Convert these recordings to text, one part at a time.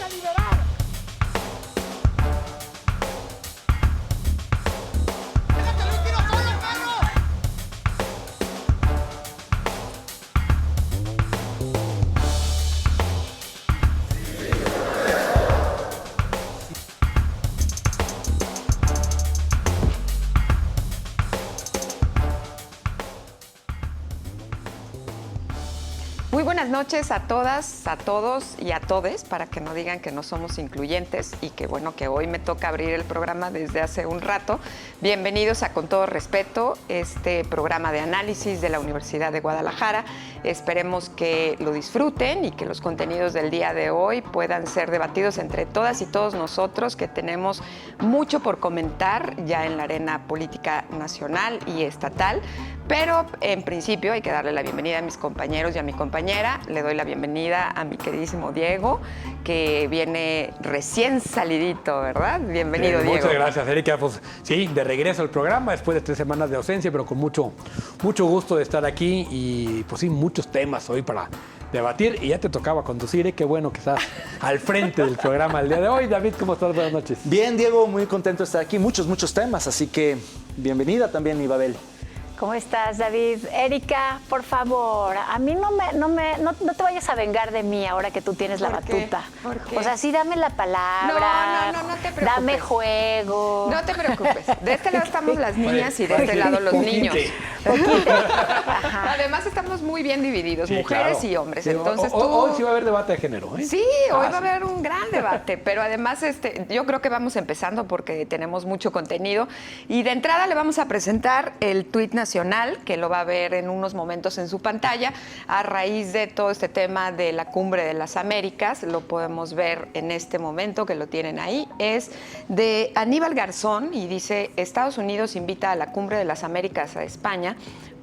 a liberar. ¡Déjate Luis tiro solo, perro! Muy buenas noches a todas, a todos y a todes, para que no digan que no somos incluyentes y que bueno, que hoy me toca abrir el programa desde hace un rato. Bienvenidos a Con Todo Respeto, este programa de análisis de la Universidad de Guadalajara. Esperemos que lo disfruten y que los contenidos del día de hoy puedan ser debatidos entre todas y todos nosotros, que tenemos mucho por comentar ya en la arena política nacional y estatal. Pero en principio hay que darle la bienvenida a mis compañeros y a mi compañera. Le doy la bienvenida a mi queridísimo Diego, que viene recién salidito, ¿verdad? Bienvenido, Diego. Muchas gracias, Erika. Pues sí, de regreso al programa después de 3 semanas de ausencia, pero con mucho gusto de estar aquí y pues sí, muchos temas hoy para debatir. Y ya te tocaba conducir, qué bueno que estás al frente del programa el día de hoy. David, ¿cómo estás? Buenas noches. Bien, Diego, muy contento de estar aquí. Muchos temas, así que bienvenida también, mi Babel. ¿Cómo estás, David? Erika, por favor, a mí no te vayas a vengar de mí ahora que tú tienes la batuta. ¿Por qué? O sea, sí dame la palabra. No te preocupes. Dame juego. No te preocupes. De este lado estamos las niñas y de este lado los niños. Además estamos muy bien divididos, Sí, mujeres claro. y hombres. Sí, Entonces hoy sí va a haber debate de género, ¿eh? Sí, hoy va a haber un gran debate, pero además yo creo que vamos empezando porque tenemos mucho contenido y de entrada le vamos a presentar el tuit nacional, que lo va a ver en unos momentos en su pantalla, a raíz de todo este tema de la Cumbre de las Américas. Lo podemos ver en este momento, que lo tienen ahí. Es de Aníbal Garzón y dice: Estados Unidos invita a la Cumbre de las Américas a España,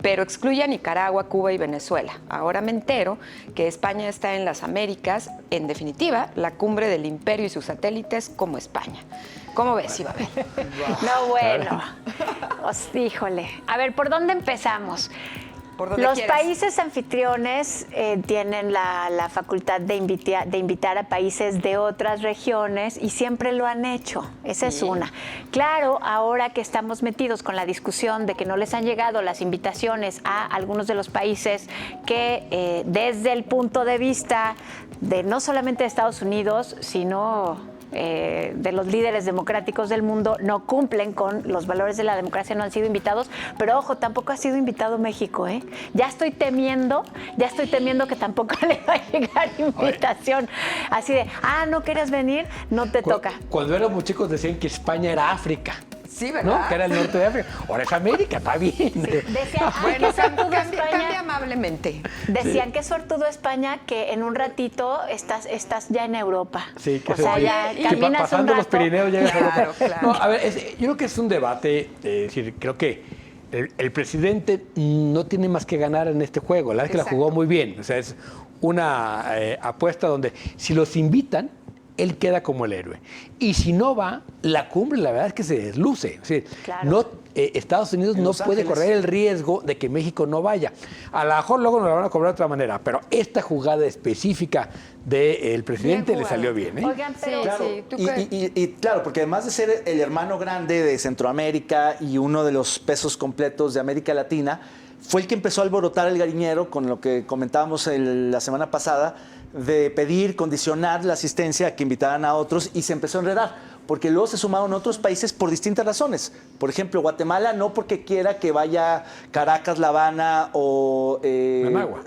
pero excluye a Nicaragua, Cuba y Venezuela. Ahora me entero que España está en las Américas, en definitiva, la cumbre del imperio y sus satélites como España. ¿Cómo ves, Ibabel? No, bueno. Híjole. A ver, ¿por dónde empezamos? Por donde Los quieras. países anfitriones tienen la facultad de invitar a países de otras regiones y siempre lo han hecho. Esa es una. Claro, ahora que estamos metidos con la discusión de que no les han llegado las invitaciones a algunos de los países que desde el punto de vista de no solamente de Estados Unidos, sino de los líderes democráticos del mundo, no cumplen con los valores de la democracia, no han sido invitados, pero ojo, tampoco ha sido invitado México, ¿eh? Ya estoy temiendo que tampoco le va a llegar invitación. Así de, ¿no querías venir? No te toca. Cuando éramos chicos decían que España era África. Sí, ¿verdad? ¿No? Que era el norte de África. Ahora es América, está bien. Decían, Bueno, qué suertudo cambia España. amablemente. Decían que suertudo España, que en un ratito estás ya en Europa. Sí, que o sea, ya que caminas un pasando los rato. Pirineos llegas a Europa. Claro. No, a ver, yo creo que es un debate, es decir, creo que el presidente no tiene más que ganar en este juego. La verdad es que la Exacto. jugó muy bien. O sea, es una apuesta donde si los invitan, él queda como el héroe. Y si no va, la cumbre, la verdad es que se desluce. Es decir, Claro. Estados Unidos En no Los puede Ángeles. correr el riesgo de que México no vaya. A lo mejor luego nos la van a cobrar de otra manera, pero esta jugada específica del presidente Bien le jugado. salió bien, ¿eh? Oigan, pero Claro, Sí, ¿tú y, qué? y claro, porque además de ser el hermano grande de Centroamérica y uno de los pesos completos de América Latina, fue el que empezó a alborotar el gallinero con lo que comentábamos la semana pasada, de pedir, condicionar la asistencia a que invitaran a otros, y se empezó a enredar, porque luego se sumaron otros países por distintas razones. Por ejemplo, Guatemala no porque quiera que vaya Caracas, La Habana o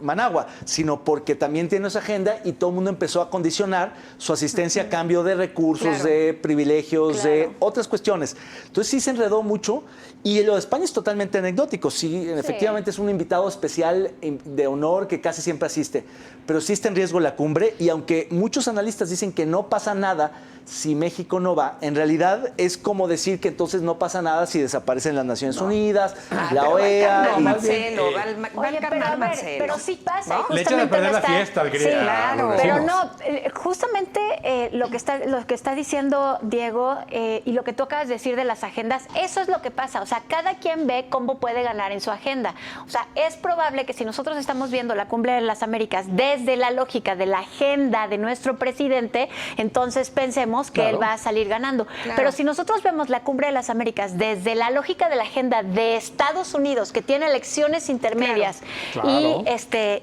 Managua, sino porque también tiene esa agenda, y todo el mundo empezó a condicionar su asistencia a cambio de recursos, Claro. de privilegios, de Claro. otras cuestiones. Entonces sí se enredó mucho, y lo de España es totalmente anecdótico. Sí, efectivamente es un invitado especial de honor que casi siempre asiste, pero sí está en riesgo la cumbre, y aunque muchos analistas dicen que no pasa nada si México no va, en realidad es como decir que entonces no pasa nada si desaparecen las Naciones Unidas, la Pero OEA. va a y- Marcelo, va a Oye, pero a ver, Marcelo. pero sí pasa. ¿No? y Le echan a justamente perder lo la está- fiesta al griego. Sí, Claro. pero decimos. no, Justamente lo que está diciendo Diego y lo que tú acabas de decir de las agendas, eso es lo que pasa. O sea, cada quien ve cómo puede ganar en su agenda. O sea, es probable que si nosotros estamos viendo la Cumbre de las Américas desde la lógica de la agenda de nuestro presidente, entonces pensemos que él va a salir ganando. Claro. Pero si nosotros vemos la Cumbre de las Américas desde la lógica de la agenda de Estados Unidos, que tiene elecciones intermedias Claro.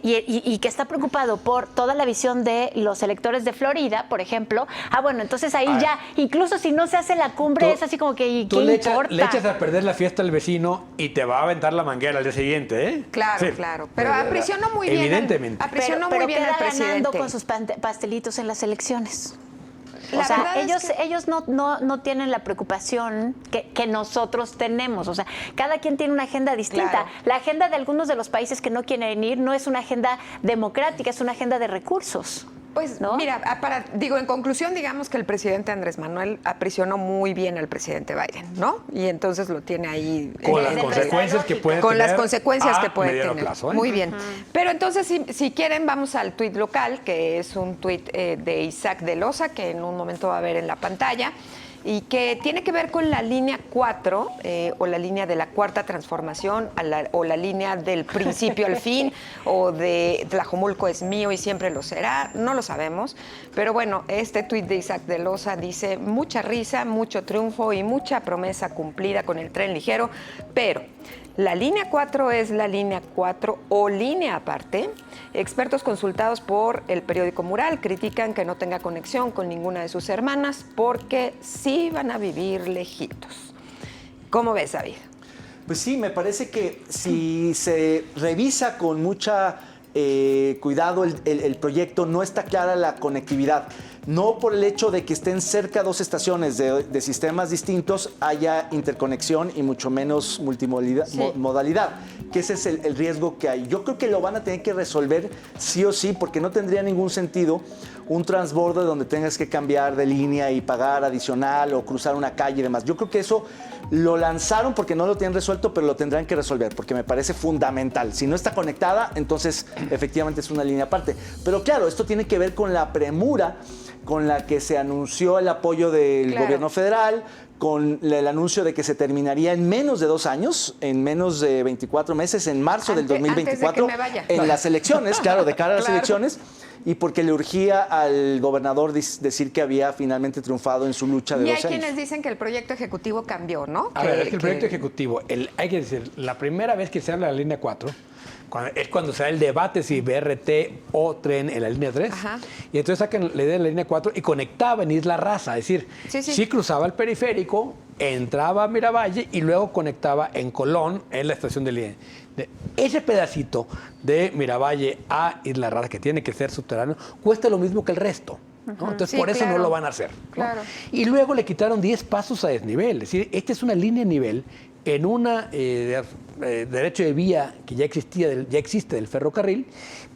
y que está preocupado por toda la visión de los electores de Florida, por ejemplo, bueno, entonces ahí ya, incluso si no se hace la cumbre, es así como que, Tú ¿qué le importa? echas a perder la fiesta al vecino y te va a aventar la manguera al día siguiente, ¿eh? Claro, claro. Pero aprisionó muy bien. Evidentemente. Aprisionó muy pero bien queda al presidente. ganando con sus pastelitos en las elecciones. La O sea, verdad es ellos no tienen la preocupación que nosotros tenemos. O sea, cada quien tiene una agenda distinta. Claro. La agenda de algunos de los países que no quieren ir no es una agenda democrática, es una agenda de recursos. Pues ¿no? mira, en conclusión, digamos que el presidente Andrés Manuel aprisionó muy bien al presidente Biden, ¿no? Y entonces lo tiene ahí. Con las Desde consecuencias que puede Con tener las consecuencias a que puede mediano tener. plazo, ¿eh? Muy bien. Pero entonces, si quieren, vamos al tuit local, que es un tuit de Isaac de Loza, que en un momento va a ver en la pantalla, y que tiene que ver con la línea 4, o la línea de la cuarta transformación, o la línea del principio al fin, o de Tlajomulco es mío y siempre lo será, no lo sabemos. Pero bueno, este tuit de Isaac de Loza dice: mucha risa, mucho triunfo y mucha promesa cumplida con el tren ligero, pero la línea 4 es la línea 4 o línea aparte. Expertos consultados por el periódico Mural critican que no tenga conexión con ninguna de sus hermanas porque sí van a vivir lejitos. ¿Cómo ves, David? Pues sí, me parece que si se revisa con mucha cuidado el proyecto, no está clara la conectividad. No por el hecho de que estén cerca dos estaciones de sistemas distintos haya interconexión y mucho menos multimodalidad, que ese es el riesgo que hay. Yo creo que lo van a tener que resolver sí o sí, porque no tendría ningún sentido un transborde donde tengas que cambiar de línea y pagar adicional o cruzar una calle y demás. Yo creo que eso lo lanzaron porque no lo tienen resuelto, pero lo tendrán que resolver porque me parece fundamental. Si no está conectada, entonces efectivamente es una línea aparte. Pero claro, esto tiene que ver con la premura con la que se anunció el apoyo del gobierno federal, con el anuncio de que se terminaría en menos de 2 años, en menos de 24 meses, en marzo del 2024, antes de que me vaya. en las elecciones, claro, de cara a las elecciones, y porque le urgía al gobernador decir que había finalmente triunfado en su lucha de 2 Y años. hay quienes dicen que el proyecto ejecutivo cambió, ¿no? A ver, es que el proyecto ejecutivo, hay que decir, la primera vez que se habla de la línea 4, es cuando se da el debate si BRT o tren en la línea 3. Ajá. Y entonces sacan la idea de la línea 4 y conectaba en Isla Raza. Es decir, sí cruzaba el periférico, entraba a Miravalle y luego conectaba en Colón, en la estación de línea. Ese pedacito de Miravalle a Isla Raza, que tiene que ser subterráneo, cuesta lo mismo que el resto, ¿no? Entonces, Sí, por eso claro. no lo van a hacer, ¿no? Claro. Y luego le quitaron 10 pasos a desnivel. Es decir, esta es una línea de nivel en una derecho de vía que ya existe del ferrocarril,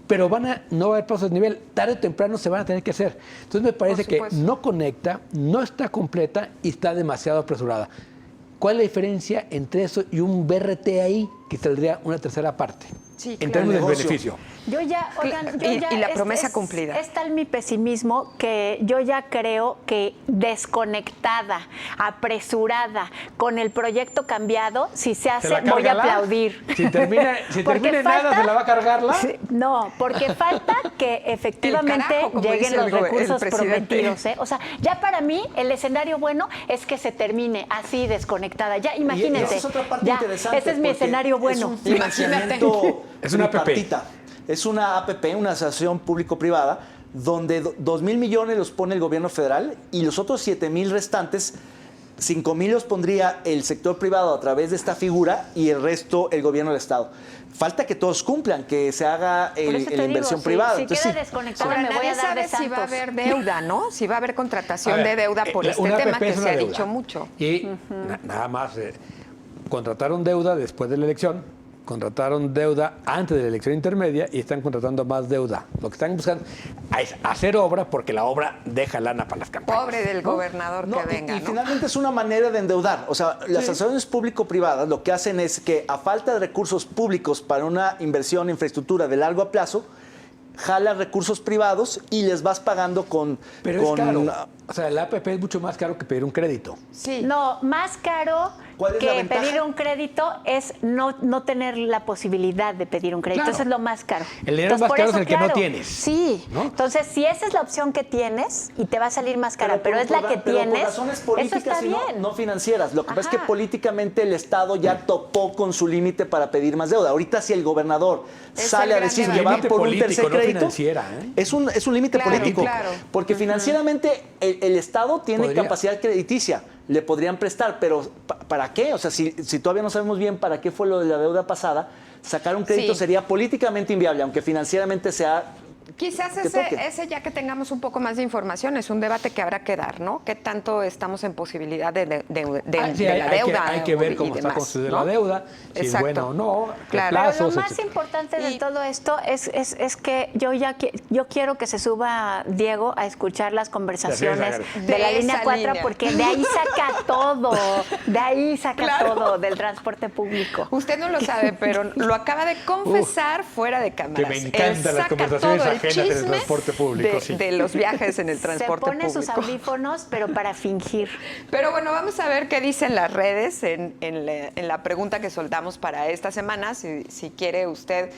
pero no va a haber pasos de nivel. Tarde o temprano se van a tener que hacer. Entonces me parece que no conecta, no está completa y está demasiado apresurada. ¿Cuál es la diferencia entre eso y un BRT ahí, que saldría una tercera parte? Sí, en claro. términos de beneficio. Yo ya, oigan, Y la promesa cumplida. Es tal mi pesimismo que yo ya creo que desconectada, apresurada, con el proyecto cambiado, si se hace, voy a aplaudir. Si termina en nada, ¿se la va a cargarla? No, porque falta que efectivamente carajo, como lleguen dice los el recursos presidente. prometidos. O sea, ya para mí el escenario bueno es que se termine así desconectada. Ya imagínense. Esa es otra parte ya, interesante. ese es mi porque escenario bueno. Es un financiamiento Es una APP. tripartita. Es una APP, una asociación público-privada, donde 2,000 millones los pone el gobierno federal y los otros 7,000 restantes, 5,000 los pondría el sector privado a través de esta figura y el resto el gobierno del Estado. Falta que todos cumplan, que se haga Por eso te la digo, inversión si privada. queda Entonces, desconectada, Ahora, me voy a nadie dar de sabe si va a santos. haber deuda, ¿no? Si va a haber contratación A ver, de deuda por este una tema APP que es se una ha deuda. dicho mucho. Y nada más, contrataron deuda después de la elección, contrataron deuda antes de la elección intermedia y están contratando más deuda. Lo que están buscando es hacer obra porque la obra deja lana para las campañas. Pobre del gobernador No, que venga, y ¿no? finalmente es una manera de endeudar. O sea, las asociaciones público-privadas lo que hacen es que a falta de recursos públicos para una inversión en infraestructura de largo plazo, jala recursos privados y les vas pagando con... Pero es caro. O sea, el APP es mucho más caro que pedir un crédito. Sí. No, más caro ¿Cuál es la que ventaja? pedir un crédito es no tener la posibilidad de pedir un crédito. Claro. Eso es lo más caro. El dinero más por caro es eso, el que no tienes, Sí. ¿no? Entonces, si esa es la opción que tienes y te va a salir más cara, pero, por- es la por- que pero tienes, por razones eso políticas está y bien. no financieras. Lo que pasa es que Ajá. políticamente el Estado ya topó con su límite para pedir más deuda. Ahorita si el gobernador Es sale el a gran decir debate. que van Límite por un político, tercer no crédito, financiera, ¿eh? es un límite Claro, político. claro. Porque financieramente el Estado tiene Podría. capacidad crediticia, le podrían prestar, pero ¿para qué? O sea, si todavía no sabemos bien para qué fue lo de la deuda pasada, sacar un crédito Sí. sería políticamente inviable, aunque financieramente sea... Quizás que toque. ese ya que tengamos un poco más de información, es un debate que habrá que dar, ¿no? ¿Qué tanto estamos en posibilidad de Sí, la deuda? hay que ver y cómo está demás, construida ¿no? la deuda, si es Exacto. buena o no, qué Claro. Pero lo plazos, más etcétera. importante de Y- todo esto es que yo quiero que se suba Diego a escuchar las conversaciones De de la esa línea 4 línea. porque de ahí saca todo, de ahí saca Claro. todo del transporte público. Usted no lo sabe, pero lo acaba de confesar fuera de cámaras. me encantan Él las saca conversaciones todo el ajenas en el chisme transporte público, sí. de los viajes en el transporte Se pone público. sus audífonos, pero para fingir. Pero bueno, vamos a ver qué dicen las redes en la pregunta que soltamos para esta semana. Si quiere usted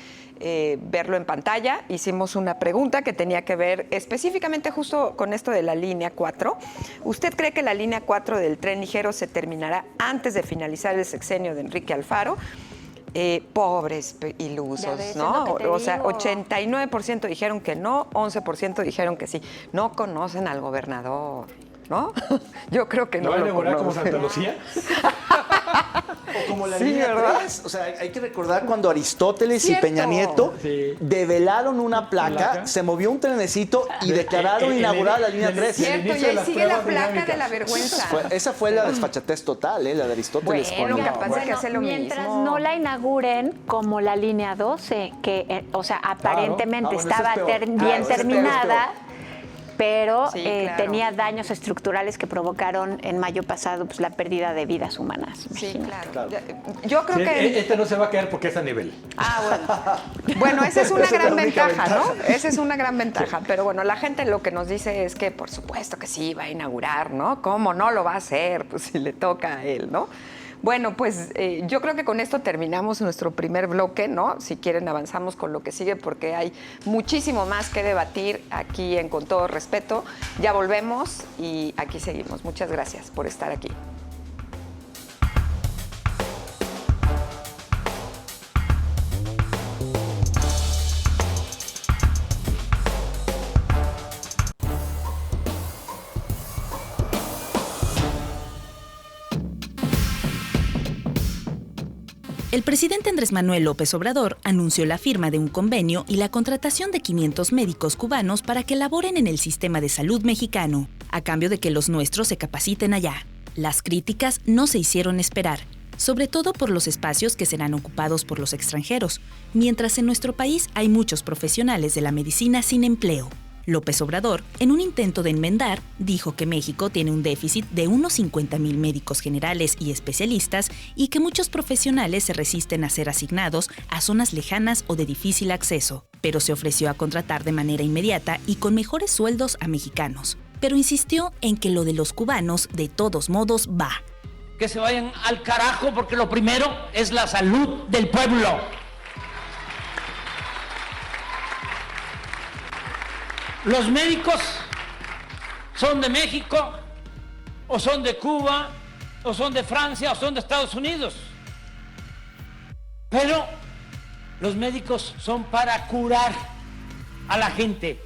verlo en pantalla, hicimos una pregunta que tenía que ver específicamente justo con esto de la línea 4. ¿Usted cree que la línea 4 del tren ligero se terminará antes de finalizar el sexenio de Enrique Alfaro? Pobres Ya ilusos, ves, ¿no? es lo que te O sea, digo. 89% dijeron que no, 11% dijeron que sí. No conocen al gobernador, ¿no? Yo creo que ¿Lo no va a lo inaugurar como conocen. Santa Lucía? O como la Sí, línea ¿verdad? 3. O sea, hay que recordar cuando Aristóteles Cierto. y Peña Nieto Sí. develaron una placa, se movió un trenecito y declararon inaugurada la línea 3. el Cierto, y inicio de ahí las sigue la pruebas placa dinámicas. de la vergüenza. Esa fue la desfachatez total, la de Aristóteles. Bueno, con- capaz de que hace lo mientras mismo. no la inauguren como la línea 12, que, o sea, aparentemente Ah, bueno, eso estaba es peor. bien Claro, eso es peor, terminada, pero Sí, claro. tenía daños estructurales que provocaron en mayo pasado pues, la pérdida de vidas humanas. Sí, imagínate. claro. Yo creo Sí, que... este no se va a caer porque es a nivel. Bueno, esa es una Esa es la gran única ventaja, ¿no? ventaja. Esa es una gran ventaja. Pero bueno, la gente lo que nos dice es que por supuesto que sí va a inaugurar, ¿no? ¿Cómo no lo va a hacer? Pues si le toca a él, ¿no? Bueno, pues yo creo que con esto terminamos nuestro primer bloque, ¿no? Si quieren avanzamos con lo que sigue porque hay muchísimo más que debatir aquí en Con Todo Respeto. Ya volvemos y aquí seguimos. Muchas gracias por estar aquí. El presidente Andrés Manuel López Obrador anunció la firma de un convenio y la contratación de 500 médicos cubanos para que laboren en el sistema de salud mexicano, a cambio de que los nuestros se capaciten allá. Las críticas no se hicieron esperar, sobre todo por los espacios que serán ocupados por los extranjeros, mientras en nuestro país hay muchos profesionales de la medicina sin empleo. López Obrador, en un intento de enmendar, dijo que México tiene un déficit de unos 50,000 médicos generales y especialistas y que muchos profesionales se resisten a ser asignados a zonas lejanas o de difícil acceso, pero se ofreció a contratar de manera inmediata y con mejores sueldos a mexicanos. Pero insistió en que lo de los cubanos, de todos modos, va. Que se vayan al carajo porque lo primero es la salud del pueblo. Los médicos son de México, o son de Cuba, o son de Francia, o son de Estados Unidos. Pero los médicos son para curar a la gente.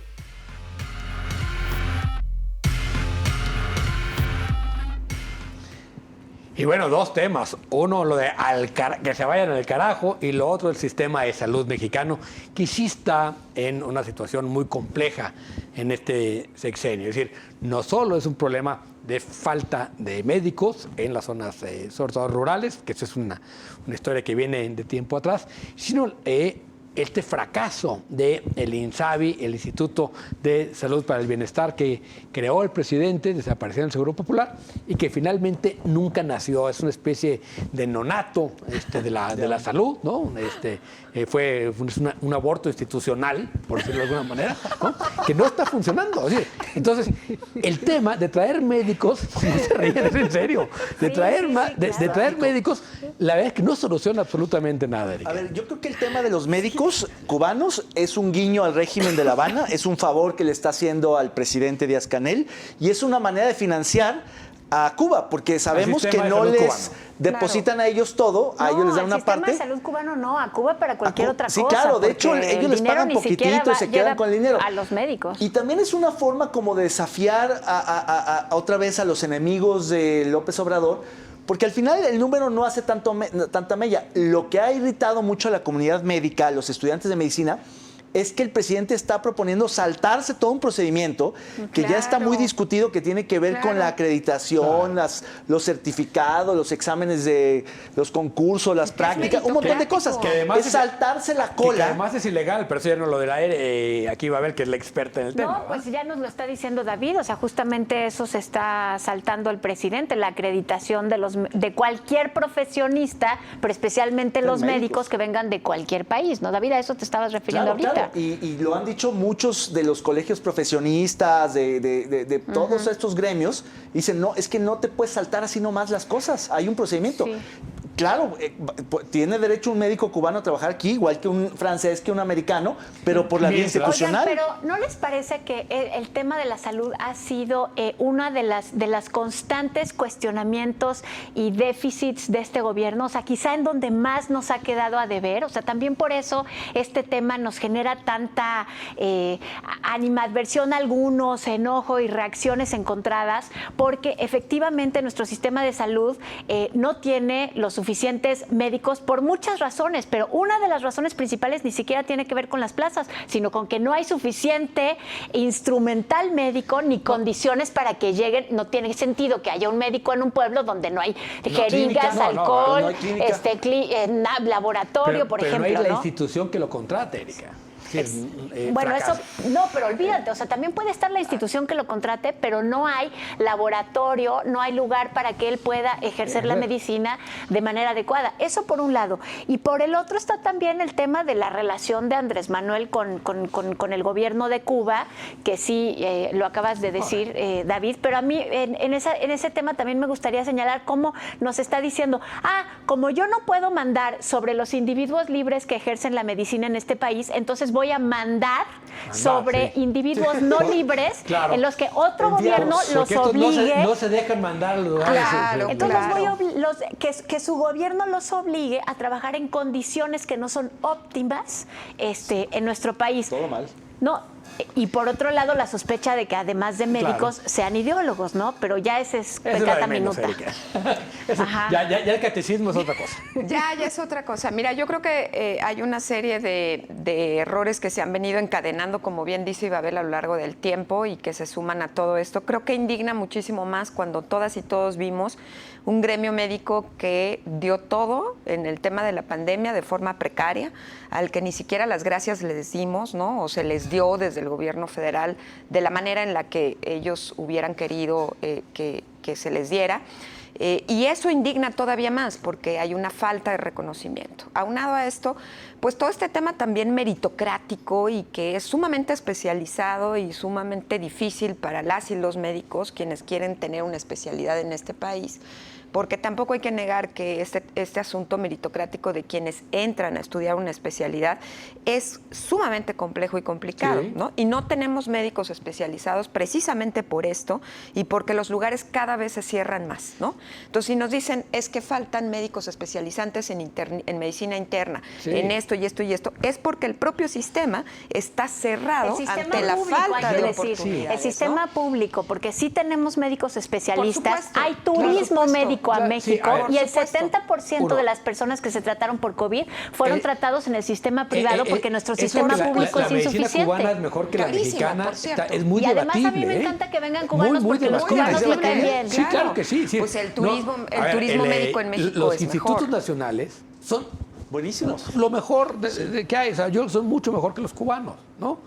Y bueno, dos temas. Uno, lo de que se vayan al carajo, y lo otro, el sistema de salud mexicano, que sí está en una situación muy compleja en este sexenio. Es decir, no solo es un problema de falta de médicos en las zonas, sobre todo rurales, que eso es una historia que viene de tiempo atrás, sino este fracaso del INSABI, el Instituto de Salud para el Bienestar que creó el presidente, desapareció en el Seguro Popular y que finalmente nunca nació. Es una especie de nonato de la salud, ¿no? Fue un aborto institucional, por decirlo de alguna manera, ¿no? Que no está funcionando. O sea, entonces, el tema de traer médicos, no se ríen, es en serio, de traer médicos, la verdad es que no soluciona absolutamente nada, Erika. A ver, yo creo que el tema de los médicos cubanos es un guiño al régimen de La Habana, es un favor que le está haciendo al presidente Díaz-Canel y es una manera de financiar a Cuba, porque sabemos que no les depositan a ellos todo, a ellos les dan una parte. El sistema de salud cubano no, a Cuba para cualquier otra cosa. Sí, claro, de hecho ellos les pagan poquitito y se quedan con el dinero. A los médicos. Y también es una forma como de desafiar otra vez a los enemigos de López Obrador, porque al final el número no hace tanta mella. Lo que ha irritado mucho a la comunidad médica, a los estudiantes de medicina, es que el presidente está proponiendo saltarse todo un procedimiento que ya está muy discutido, que tiene que ver con la acreditación, los certificados, los exámenes de los concursos, las prácticas, un montón de cosas. Que además es saltarse la cola. Que además es ilegal, pero eso ya no lo dirá aquí va a ver que es la experta en el tema. No, pues ya nos lo está diciendo David, o sea, justamente eso se está saltando el presidente, la acreditación de cualquier profesionista, pero especialmente los médicos que vengan de cualquier país, ¿no, David? A eso te estabas refiriendo ahorita. Claro. Y lo han dicho muchos de los colegios profesionistas, de todos estos gremios, dicen, no, es que no te puedes saltar así nomás las cosas, hay un procedimiento. Sí. Claro, tiene derecho un médico cubano a trabajar aquí, igual que un francés, que un americano, pero por la vía institucional. Oigan, pero ¿no les parece que el tema de la salud ha sido una de las constantes cuestionamientos y déficits de este gobierno? O sea, quizá en donde más nos ha quedado a deber. O sea, también por eso este tema nos genera tanta animadversión a algunos, enojo y reacciones encontradas, porque efectivamente nuestro sistema de salud no tiene los suficientes médicos por muchas razones, pero una de las razones principales ni siquiera tiene que ver con las plazas, sino con que no hay suficiente instrumental médico ni condiciones para que lleguen. No tiene sentido que haya un médico en un pueblo donde no hay jeringas, alcohol, laboratorio, por ejemplo. Pero no hay la institución que lo contrate, Erika. Bueno, eso no, pero olvídate, o sea, también puede estar la institución que lo contrate, pero no hay laboratorio, no hay lugar para que él pueda ejercer la medicina de manera adecuada. Eso por un lado. Y por el otro está también el tema de la relación de Andrés Manuel con el gobierno de Cuba, que sí, lo acabas de decir, David, pero a mí en ese tema también me gustaría señalar cómo nos está diciendo, como yo no puedo mandar sobre los individuos libres que ejercen la medicina en este país, entonces voy a mandar sobre individuos no libres, claro, en los que otro gobierno los obligue. No se dejan mandar a los lugares. Claro, entonces que su gobierno los obligue a trabajar en condiciones que no son óptimas en nuestro país. Todo mal. No. Y por otro lado, la sospecha de que además de médicos sean ideólogos, ¿no? Pero ya ese es pecata minuta. Ya el catecismo es otra cosa. Ya es otra cosa. Mira, yo creo que hay una serie de errores que se han venido encadenando, como bien dice Ibabel, a lo largo del tiempo y que se suman a todo esto. Creo que indigna muchísimo más cuando todas y todos vimos un gremio médico que dio todo en el tema de la pandemia de forma precaria, al que ni siquiera las gracias les dimos, ¿no? O se les dio desde el gobierno federal de la manera en la que ellos hubieran querido que se les diera. Y eso indigna todavía más porque hay una falta de reconocimiento. Aunado a esto, pues todo este tema también meritocrático y que es sumamente especializado y sumamente difícil para las y los médicos quienes quieren tener una especialidad en este país. Porque tampoco hay que negar que este asunto meritocrático de quienes entran a estudiar una especialidad es sumamente complejo y complicado, sí, ¿no? Y no tenemos médicos especializados precisamente por esto y porque los lugares cada vez se cierran más, ¿no? Entonces, si nos dicen es que faltan médicos especializantes en medicina interna, sí, en esto y esto y esto, es porque el propio sistema está cerrado ante la falta de oportunidades. El sistema público, porque sí tenemos médicos especialistas, hay turismo médico a México, sí, y el 70% de las personas que se trataron por COVID fueron tratados en el sistema privado porque nuestro sistema público es insuficiente. La medicina cubana es mejor que la mexicana, es muy y además debatible. A mí me encanta que vengan cubanos muy porque los cubanos viven bien. Sí, claro que sí. Pues el turismo médico en México los es institutos mejor. nacionales son Buenísimos. lo mejor que hay. O sea, yo soy mucho mejor que los cubanos, ¿no?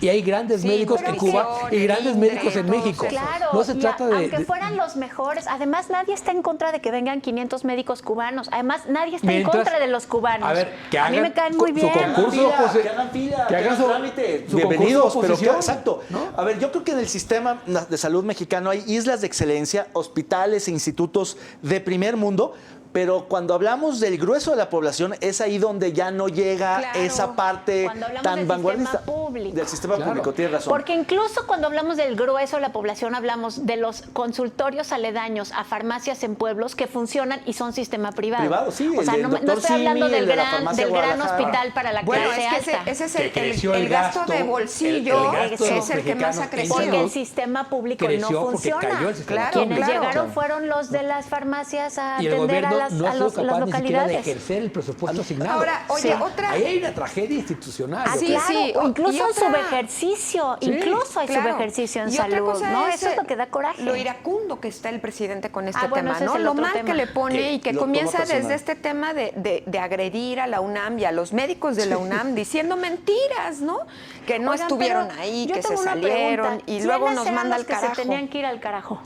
Y hay grandes Sí, médicos en pero Cuba sí, y grandes Indre, médicos en todos México. esos. Claro, No se y trata aunque fueran los mejores, además nadie está en contra de que vengan 500 médicos cubanos. Además, nadie está Mientras- en contra de los cubanos. A ver, que a mí hagan me caen muy su bien. concurso. Que hagan fila, que hagan su trámite. su Bienvenidos, concurso de pero oposición, exacto. ¿no? A ver, yo creo que en el sistema de salud mexicano hay islas de excelencia, hospitales e institutos de primer mundo. Pero cuando hablamos del grueso de la población, es ahí donde ya no llega Claro, esa parte cuando hablamos tan del vanguardista. sistema público. Del sistema Claro. público, tienes razón. Porque incluso cuando hablamos del grueso de la población, hablamos de los consultorios aledaños a farmacias en pueblos que funcionan y son sistema privado. Privado, sí, O sea, el no, del no doctor estoy hablando Simi, del el de la gran, farmacia del gran Guadalajara. hospital para la Bueno, clase es que alta. ese es Que creció el el gasto gasto, de bolsillo, el gasto de es los el que más ha mexicanos en crecido. Porque salud el sistema público creció no porque funciona. cayó el sistema Claro, Quienes claro. llegaron fueron los de las farmacias a Y el atender gobierno a las, no ha a sido los- las capaz ni siquiera de localidades. ejercer el presupuesto asignado. Ahora, oye, Sí. otra... Ahí hay una tragedia institucional. Ah, yo Sí, creo. claro, sí, o y incluso otra- subejercicio, Sí, incluso hay Claro. subejercicio en Y otra salud, cosa ¿no? Eso es lo que da coraje. Lo iracundo que está el presidente con este bueno, tema, ese es ¿no? el Lo otro mal tema. que le pone y que Lo comienza toma personal. desde este tema de agredir a la UNAM y a los médicos de la UNAM diciendo mentiras, ¿no? Que no Oigan, estuvieron pero ahí, yo que se tengo una salieron pregunta. y luego ¿Quiénes nos eran manda los al que carajo. se tenían que ir al carajo?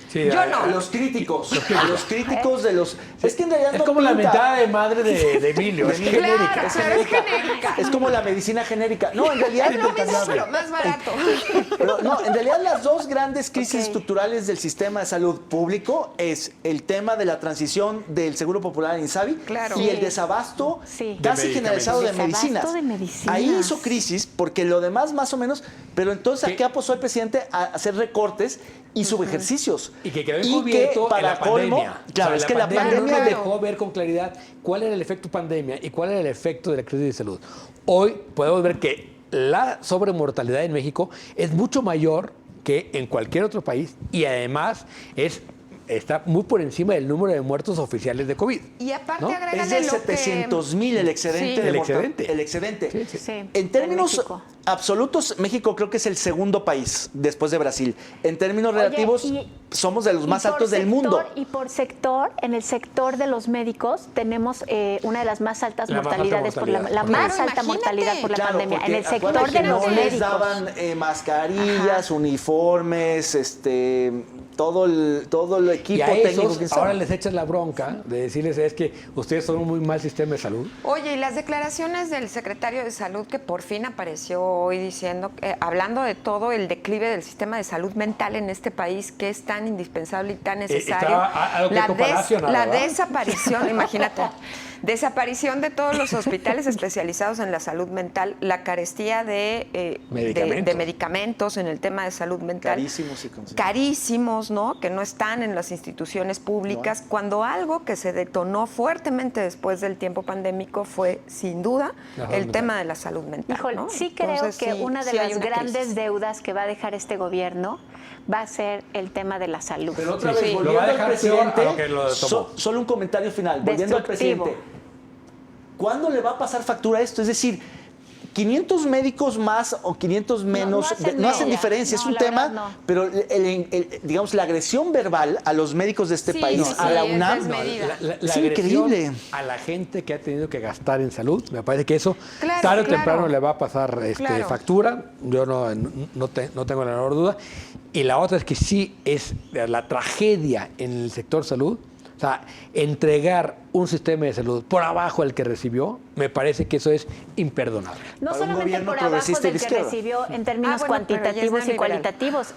Sí, Yo a- no. A los críticos de los... Es que en realidad Es no como la pinta. mentada de madre de Emilio. Es Claro, genérica. Claro, es genérica. Es como la medicina genérica. No, en realidad Es lo mismo, pero más barato. Pero no, en realidad las dos grandes crisis Ok. estructurales del sistema de salud público es el tema de la transición del Seguro Popular a INSABI Claro. y Sí. el desabasto Sí. casi De generalizado de medicamentos. medicinas. Desabasto de medicinas. Ahí hizo crisis porque lo demás más o menos, pero entonces ¿a ¿Qué? qué apostó el presidente? A hacer recortes y subejercicios. Y que quedó Y encubierto que, para en la pandemia. colmo, claro, O sea, es que la no pandemia nos de- dejó ver con claridad cuál era el efecto pandemia y cuál era el efecto de la crisis de salud. Hoy podemos ver que la sobremortalidad en México es mucho mayor que en cualquier otro país y además está muy por encima del número de muertos oficiales de COVID. Y aparte ¿no? agrégale Es de lo 700,000 el excedente. Sí. de El mortal- excedente. El excedente. Sí, sí. Sí, En términos en México. absolutos, México creo que es el segundo país después de Brasil. En términos Oye, relativos, y- somos de los Y más por altos del sector- mundo. Y por sector, en el sector de los médicos, tenemos una de las más altas La más alta mortalidades por la mortalidad. más Claro, alta mortalidad imagínate. por la Claro, pandemia. En porque el sector acuérdate de que los no les médicos. daban mascarillas, uniformes, todo el Y equipo a técnico esos que estaba. ahora les echas la bronca de decirles es que ustedes son un muy mal sistema de salud. Oye, y las declaraciones del secretario de Salud que por fin apareció hoy diciendo, hablando de todo el declive del sistema de salud mental en este país, que es tan indispensable y tan necesario. estaba a lo que Palacio nada, la ¿verdad? desaparición, imagínate, desaparición de todos los hospitales especializados en la salud mental, la carestía de medicamentos en el tema de salud mental. Carísimos y consumidos. Carísimos, ¿no? Que no están en las instituciones públicas, cuando algo que se detonó fuertemente después del tiempo pandémico fue, sin duda, La salud el mental. tema de la salud mental. Híjole, ¿no? sí creo Entonces, que sí, una de sí hay las una grandes crisis. deudas que va a dejar este gobierno va a ser el tema de la salud. Pero otra Sí, vez, sí. Lo volviendo va a al dejar peor a presidente, lo que lo tomó. solo un comentario final. Volviendo al Destructivo. presidente, ¿cuándo le va a pasar factura a esto? Es decir, 500 médicos más o 500 menos no hacen diferencia, No, es un la tema, verdad no. pero digamos la agresión verbal a los médicos de este Sí, país, sí, a la es UNAM, desmedida. La Es agresión increíble. a la gente que ha tenido que gastar en salud, me parece que eso Claro, tarde o claro. temprano le va a pasar Claro. factura, yo no tengo la menor duda. Y la otra es que sí es la tragedia en el sector salud, o sea, entregar un sistema de salud por abajo al que recibió, me parece que eso es imperdonable. No Para un solamente gobierno por abajo progresista y del de que izquierda. recibió en términos bueno, pero ya es cuantitativos y neoliberal. cualitativos,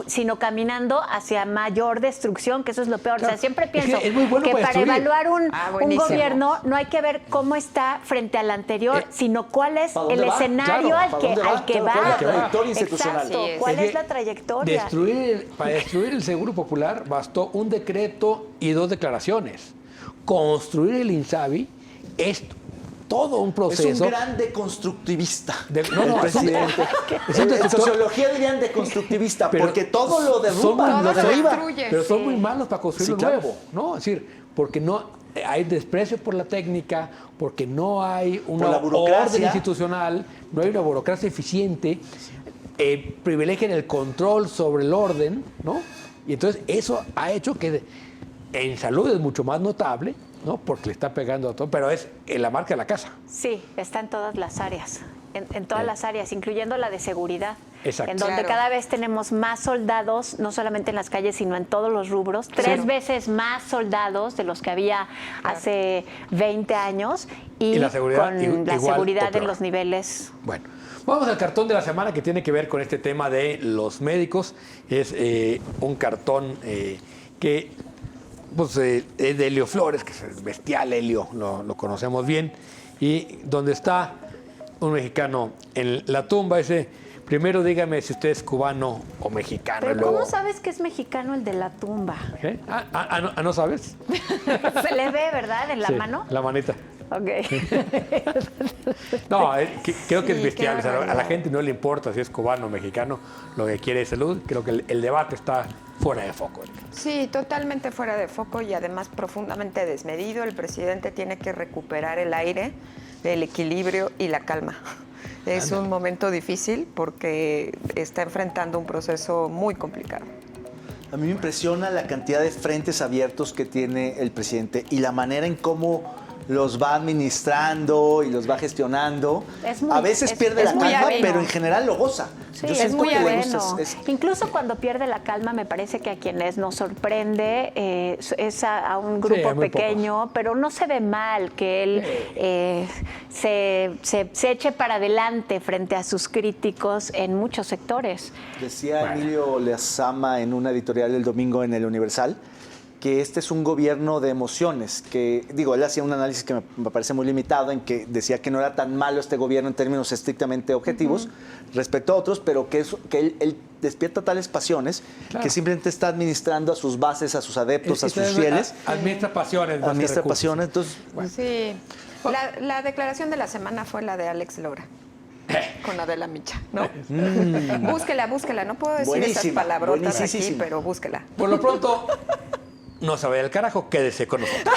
sino caminando hacia mayor destrucción, que eso es lo peor. Claro. O sea, siempre Es que pienso es muy bueno que para para destruir. evaluar un buenísimo. gobierno no hay que ver cómo está frente al anterior, sino cuál es ¿para dónde el va? escenario Claro, al ¿para que dónde va? al que Claro, va. ¿cuál es la trayectoria institucional? Exacto, Así es. ¿cuál Es es que la trayectoria? Para destruir el Seguro Popular bastó un decreto y 2 declaraciones. Construir el INSABI es todo un Es proceso. un gran deconstructivista. No, el no, presidente. es un En destructor. sociología dirían deconstructivista, Pero porque todo lo son derrumba, muy- lo Todo lo derriba. destruye. Pero son Sí. muy malos para construir Sí, lo claro. nuevo, ¿no? Es decir, porque no hay desprecio por la técnica, porque no hay una la burocracia. orden institucional, no hay una burocracia eficiente, privilegian el control sobre el orden, ¿no? Y entonces eso ha hecho que en salud es mucho más notable, ¿no? Porque le está pegando a todo, pero es en la marca de la casa. Sí, está en todas las áreas, en todas las áreas, incluyendo la de seguridad. Exacto. En donde Claro. cada vez tenemos más soldados, no solamente en las calles, sino en todos los rubros. 3 veces más soldados de los que había hace 20 años. Y la seguridad con igual la o seguridad peor. en los niveles. Bueno, vamos al cartón de la semana que tiene que ver con este tema de los médicos. Es un cartón que pues, es de Helio Flores, que es bestial Helio, lo conocemos bien, y donde está un mexicano en la tumba, ese... Primero dígame si usted es cubano o mexicano. Pero y luego... ¿cómo sabes que es mexicano el de la tumba? ¿Qué? ¿No sabes? Se le ve, ¿verdad? En la Sí, mano. la manita. Ok. No, creo que es Sí, bestial. qué O sea, a la barbaridad. gente no le importa si es cubano o mexicano, lo que quiere es salud. Creo que el debate está fuera de foco. Sí, totalmente fuera de foco y además profundamente desmedido. El presidente tiene que recuperar el aire, el equilibrio y la calma. Es un momento difícil porque está enfrentando un proceso muy complicado. A mí me impresiona la cantidad de frentes abiertos que tiene el presidente y la manera en cómo los va administrando y los va gestionando. A veces pierde la muy calma, hábil. pero en general lo goza. Sí, Yo es siento muy que le bueno. gusta, Incluso cuando pierde la calma, me parece que a quienes nos sorprende es a un Sí, grupo muy pequeño, pero no se ve mal que él se eche para adelante frente a sus críticos en muchos sectores. Decía Emilio Lezama en una editorial del domingo en El Universal que este es un gobierno de emociones, que, digo, él hacía un análisis que me parece muy limitado, en que decía que no era tan malo este gobierno en términos estrictamente objetivos respecto a otros, pero que él despierta tales pasiones que simplemente está administrando a sus bases, a sus adeptos, a sus fieles. Administra pasiones. más que Administra recursos. pasiones, entonces... Sí. La declaración de la semana fue la de Alex Lora. Con Adela Micha, ¿no? Búsquela. No puedo decir esas Buenísima, palabrotas aquí, buenísima. pero búsquela. Por lo pronto, no se vaya al carajo, quédese con nosotros.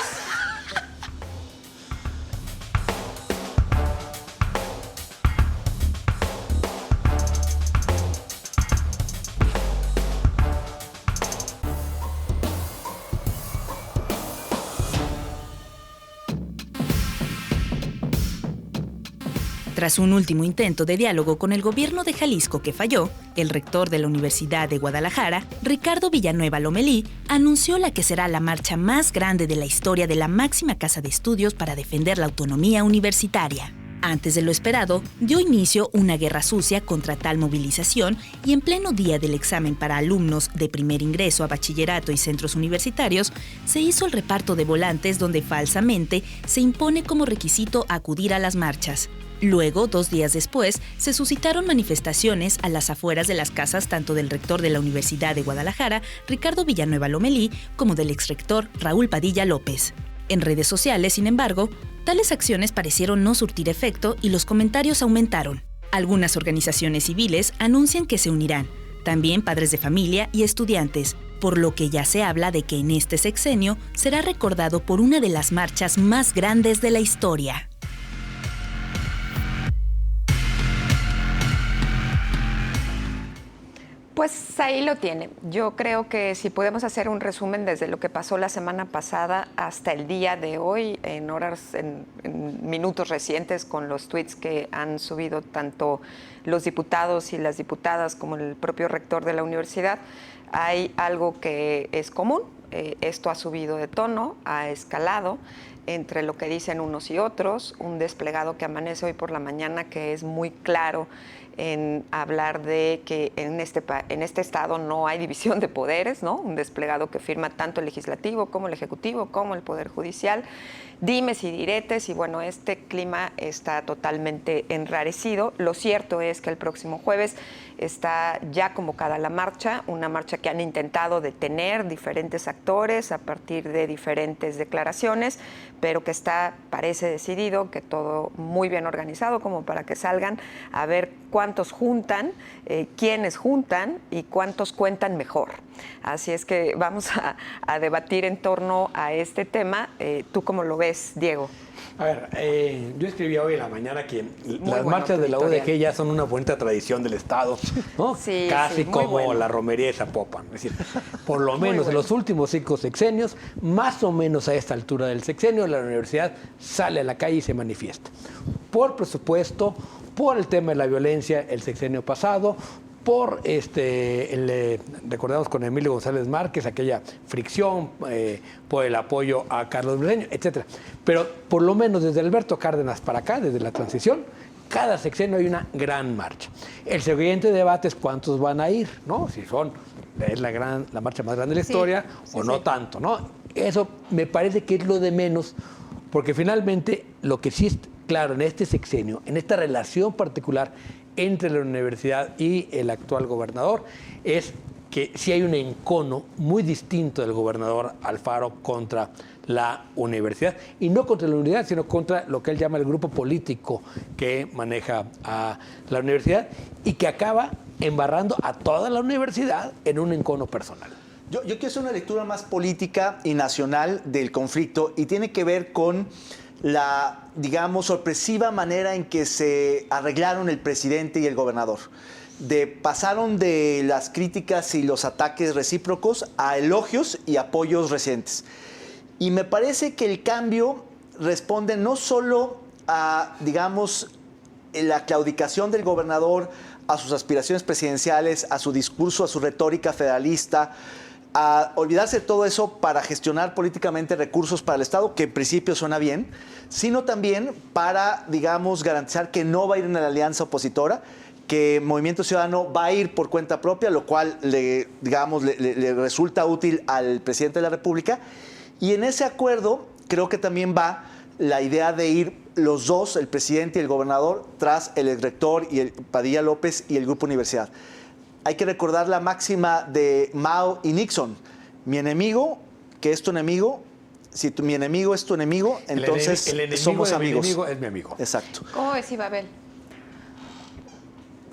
Tras un último intento de diálogo con el gobierno de Jalisco que falló, el rector de la Universidad de Guadalajara, Ricardo Villanueva Lomelí, anunció la que será la marcha más grande de la historia de la máxima casa de estudios para defender la autonomía universitaria. Antes de lo esperado, dio inicio una guerra sucia contra tal movilización y en pleno día del examen para alumnos de primer ingreso a bachillerato y centros universitarios, se hizo el reparto de volantes donde falsamente se impone como requisito acudir a las marchas. Luego, 2 días después, se suscitaron manifestaciones a las afueras de las casas tanto del rector de la Universidad de Guadalajara, Ricardo Villanueva Lomelí, como del exrector Raúl Padilla López. En redes sociales, sin embargo, tales acciones parecieron no surtir efecto y los comentarios aumentaron. Algunas organizaciones civiles anuncian que se unirán, también padres de familia y estudiantes, por lo que ya se habla de que en este sexenio será recordado por una de las marchas más grandes de la historia. Pues ahí lo tiene. Yo creo que si podemos hacer un resumen desde lo que pasó la semana pasada hasta el día de hoy, en minutos recientes, con los tweets que han subido tanto los diputados y las diputadas como el propio rector de la universidad, hay algo que es común. Esto ha subido de tono, ha escalado entre lo que dicen unos y otros, un desplegado que amanece hoy por la mañana que es muy claro en hablar de que en este estado no hay división de poderes, ¿no? Un desplegado que firma tanto el legislativo como el ejecutivo como el poder judicial. Dimes y diretes, y bueno, este clima está totalmente enrarecido. Lo cierto es que el próximo jueves está ya convocada la marcha, una marcha que han intentado detener diferentes actores a partir de diferentes declaraciones, pero que parece decidido, que todo muy bien organizado como para que salgan a ver cuántos juntan, quiénes juntan y cuántos cuentan mejor. Así es que vamos a debatir en torno a este tema. ¿Tú cómo lo ves, Diego? A ver, yo escribí hoy en la mañana que las bueno marchas tu de la editorial. UDG ya son una bonita tradición del Estado, ¿no? Sí, Casi sí, muy como bueno. la romería de Zapopan. Es decir, por lo menos en los últimos 5 sexenios, más o menos a esta altura del sexenio, la universidad sale a la calle y se manifiesta. Por presupuesto, por el tema de la violencia el sexenio pasado, por recordamos con Emilio González Márquez, aquella fricción, por el apoyo a Carlos Briceño, etcétera. Pero por lo menos desde Alberto Cárdenas para acá, desde la transición, cada sexenio hay una gran marcha. El siguiente debate es cuántos van a ir, ¿no? Si es la marcha más grande de la historia o no tanto, ¿no? Eso me parece que es lo de menos, porque finalmente lo que sí es claro en este sexenio, en esta relación particular entre la universidad y el actual gobernador, es que sí hay un encono muy distinto del gobernador Alfaro contra la universidad, y no contra la universidad, sino contra lo que él llama el grupo político que maneja a la universidad y que acaba embarrando a toda la universidad en un encono personal. Yo quiero hacer una lectura más política y nacional del conflicto, y tiene que ver con la, digamos, sorpresiva manera en que se arreglaron el presidente y el gobernador. Pasaron de las críticas y los ataques recíprocos a elogios y apoyos recientes. Y me parece que el cambio responde no solo a, digamos, la claudicación del gobernador, a sus aspiraciones presidenciales, a su discurso, a su retórica federalista, a olvidarse de todo eso para gestionar políticamente recursos para el Estado, que en principio suena bien, sino también para, digamos, garantizar que no va a ir en la alianza opositora, que Movimiento Ciudadano va a ir por cuenta propia, lo cual le resulta útil al presidente de la República. Y en ese acuerdo creo que también va la idea de ir los dos, el presidente y el gobernador, tras el rector y el Padilla López y el Grupo Universidad. Hay que recordar la máxima de Mao y Nixon: mi enemigo, que es tu enemigo. Si mi enemigo es tu enemigo, entonces el enemigo somos de amigos. Mi enemigo es mi amigo. Exacto. ¿Cómo ves, Ibabel?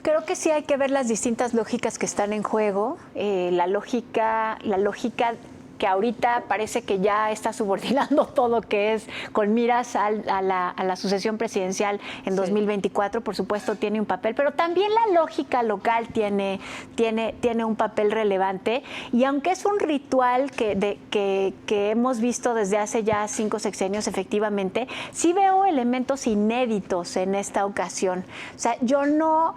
Creo que sí hay que ver las distintas lógicas que están en juego. La lógica que ahorita parece que ya está subordinando todo, que es con miras a la sucesión presidencial en 2024, por supuesto tiene un papel, pero también la lógica local tiene un papel relevante, y aunque es un ritual que hemos visto desde hace ya 5 sexenios, efectivamente, sí veo elementos inéditos en esta ocasión. O sea, yo no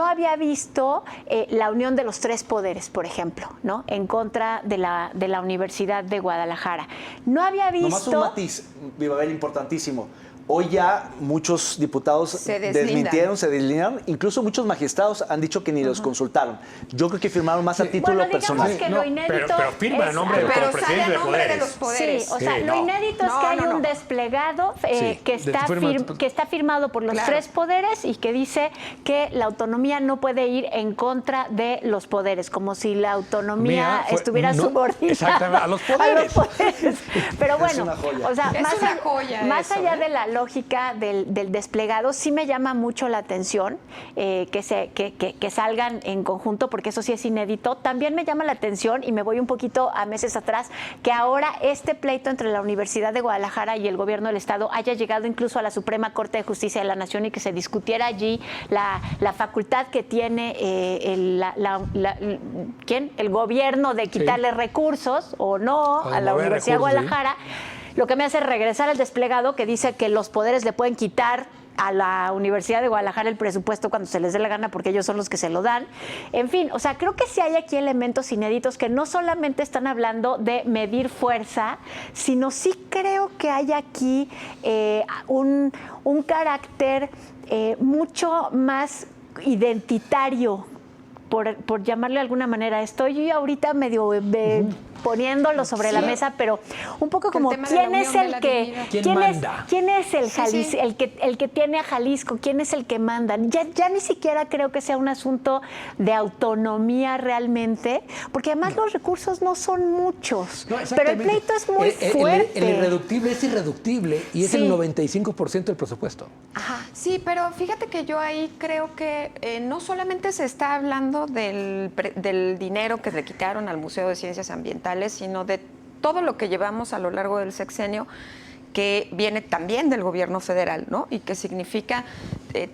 había visto la unión de los 3 poderes, por ejemplo, ¿no? En contra de la Universidad de Guadalajara. No había visto... Nomás un matiz, Vivabel, importantísimo. Hoy ya muchos diputados se deslindaron, incluso muchos magistrados han dicho que ni los consultaron. Yo creo que firmaron más a título personal. Que lo inédito pero firma a nombre del presidente de los poderes. Sí, o sea, lo inédito es que hay un desplegado que está firmado por los 3 poderes y que dice que la autonomía no puede ir en contra de los poderes, como si la autonomía estuviera subordinada exactamente, a los poderes. Pero bueno, o sea, más allá ¿eh? de la lógica del desplegado, sí me llama mucho la atención que salgan en conjunto, porque eso sí es inédito. También me llama la atención, y me voy un poquito a meses atrás, que ahora este pleito entre la Universidad de Guadalajara y el gobierno del Estado haya llegado incluso a la Suprema Corte de Justicia de la Nación, y que se discutiera allí la facultad que tiene el gobierno de quitarle recursos o no a la Universidad de Guadalajara. Lo que me hace regresar al desplegado, que dice que los poderes le pueden quitar a la Universidad de Guadalajara el presupuesto cuando se les dé la gana, porque ellos son los que se lo dan. En fin, o sea, creo que sí hay aquí elementos inéditos que no solamente están hablando de medir fuerza, sino sí creo que hay aquí un carácter mucho más identitario, por llamarle de alguna manera. Estoy yo ahorita medio poniéndolo sobre la mesa, pero un poco como quién es el que quién es el que tiene a Jalisco, quién es el que manda. Ya ni siquiera creo que sea un asunto de autonomía realmente, porque además los recursos no son muchos, pero el pleito es muy fuerte. El irreductible es irreductible y es el 95% del presupuesto. Ajá. Sí, pero fíjate que yo ahí creo que no solamente se está hablando del dinero que le quitaron al Museo de Ciencias Ambientales, sino de todo lo que llevamos a lo largo del sexenio, que viene también del gobierno federal, ¿no? Y que significa,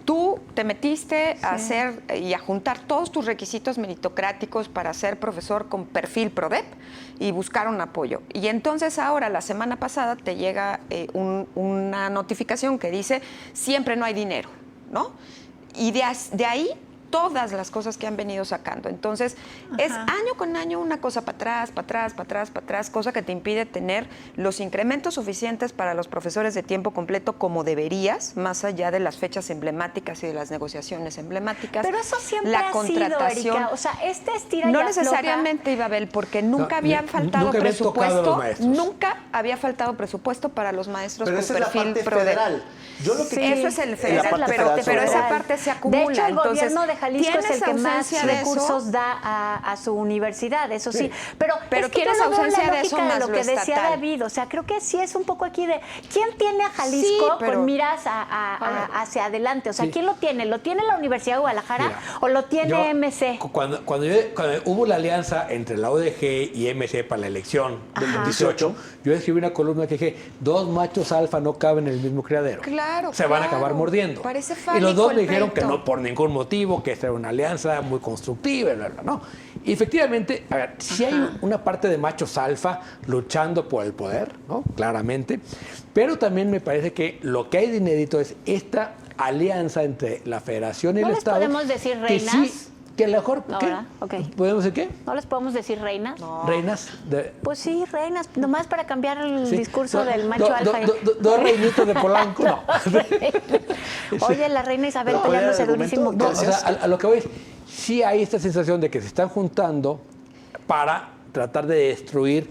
tú te metiste a hacer y a juntar todos tus requisitos meritocráticos para ser profesor con perfil PRODEP y buscar un apoyo. Y entonces ahora, la semana pasada, te llega una notificación que dice, siempre no hay dinero, ¿no? Y de ahí todas las cosas que han venido sacando. Entonces, es año con año una cosa para atrás, cosa que te impide tener los incrementos suficientes para los profesores de tiempo completo como deberías, más allá de las fechas emblemáticas y de las negociaciones emblemáticas. Pero eso siempre la ha contratación, sido, Erika. O sea, estira no y afloja. necesariamente, Ibabel, porque nunca había faltado nunca habían tocado presupuesto, los maestros. nunca había faltado presupuesto para los maestros Pero con esa es la perfil parte PRODEP. federal. Yo lo que Sí, quiero- eso es el la federal, parte pero federal. esa parte se acumula. De hecho, el Entonces, gobierno de Jalisco es el ¿tienes que más ausencia de eso? recursos da a su universidad, eso sí. Pero es que ¿quieres yo no veo ausencia la de eso lógica más de lo lo que decía estatal? David. O sea, creo que sí es un poco aquí de ¿quién tiene a Jalisco Sí, pero- con miras hacia adelante? O sea, ¿quién lo tiene? ¿Lo tiene la Universidad de Guadalajara Mira, o lo tiene yo, MC? Cuando hubo la alianza entre la ODG y MC para la elección del 18, yo escribí una columna que dije, 2 machos alfa no caben en el mismo criadero. Claro, Se van a claro. acabar mordiendo. Parece y fálico los dos el me dijeron que pleito. no por ningún motivo, que esta era una alianza muy constructiva, bla, bla, ¿no? Y efectivamente, a ver, sí hay una parte de machos alfa luchando por el poder, ¿no? Claramente. Pero también me parece que lo que hay de inédito es esta alianza entre la Federación y ¿No el les Estado. podemos decir que reinas? sí, que a lo mejor. No, ¿qué? ¿verdad? Ok. ¿Podemos decir qué? ¿No les podemos decir reinas? Reinas. Pues sí, reinas, nomás para cambiar el Sí. discurso Do- del macho do- alfa. do- do- dos reinitos de Polanco, no. Oye, la reina Isabel No, ¿cuál era el peleándose argumento? durísimo. No, o sea, a lo que voy es, sí hay esta sensación de que se están juntando para tratar de destruir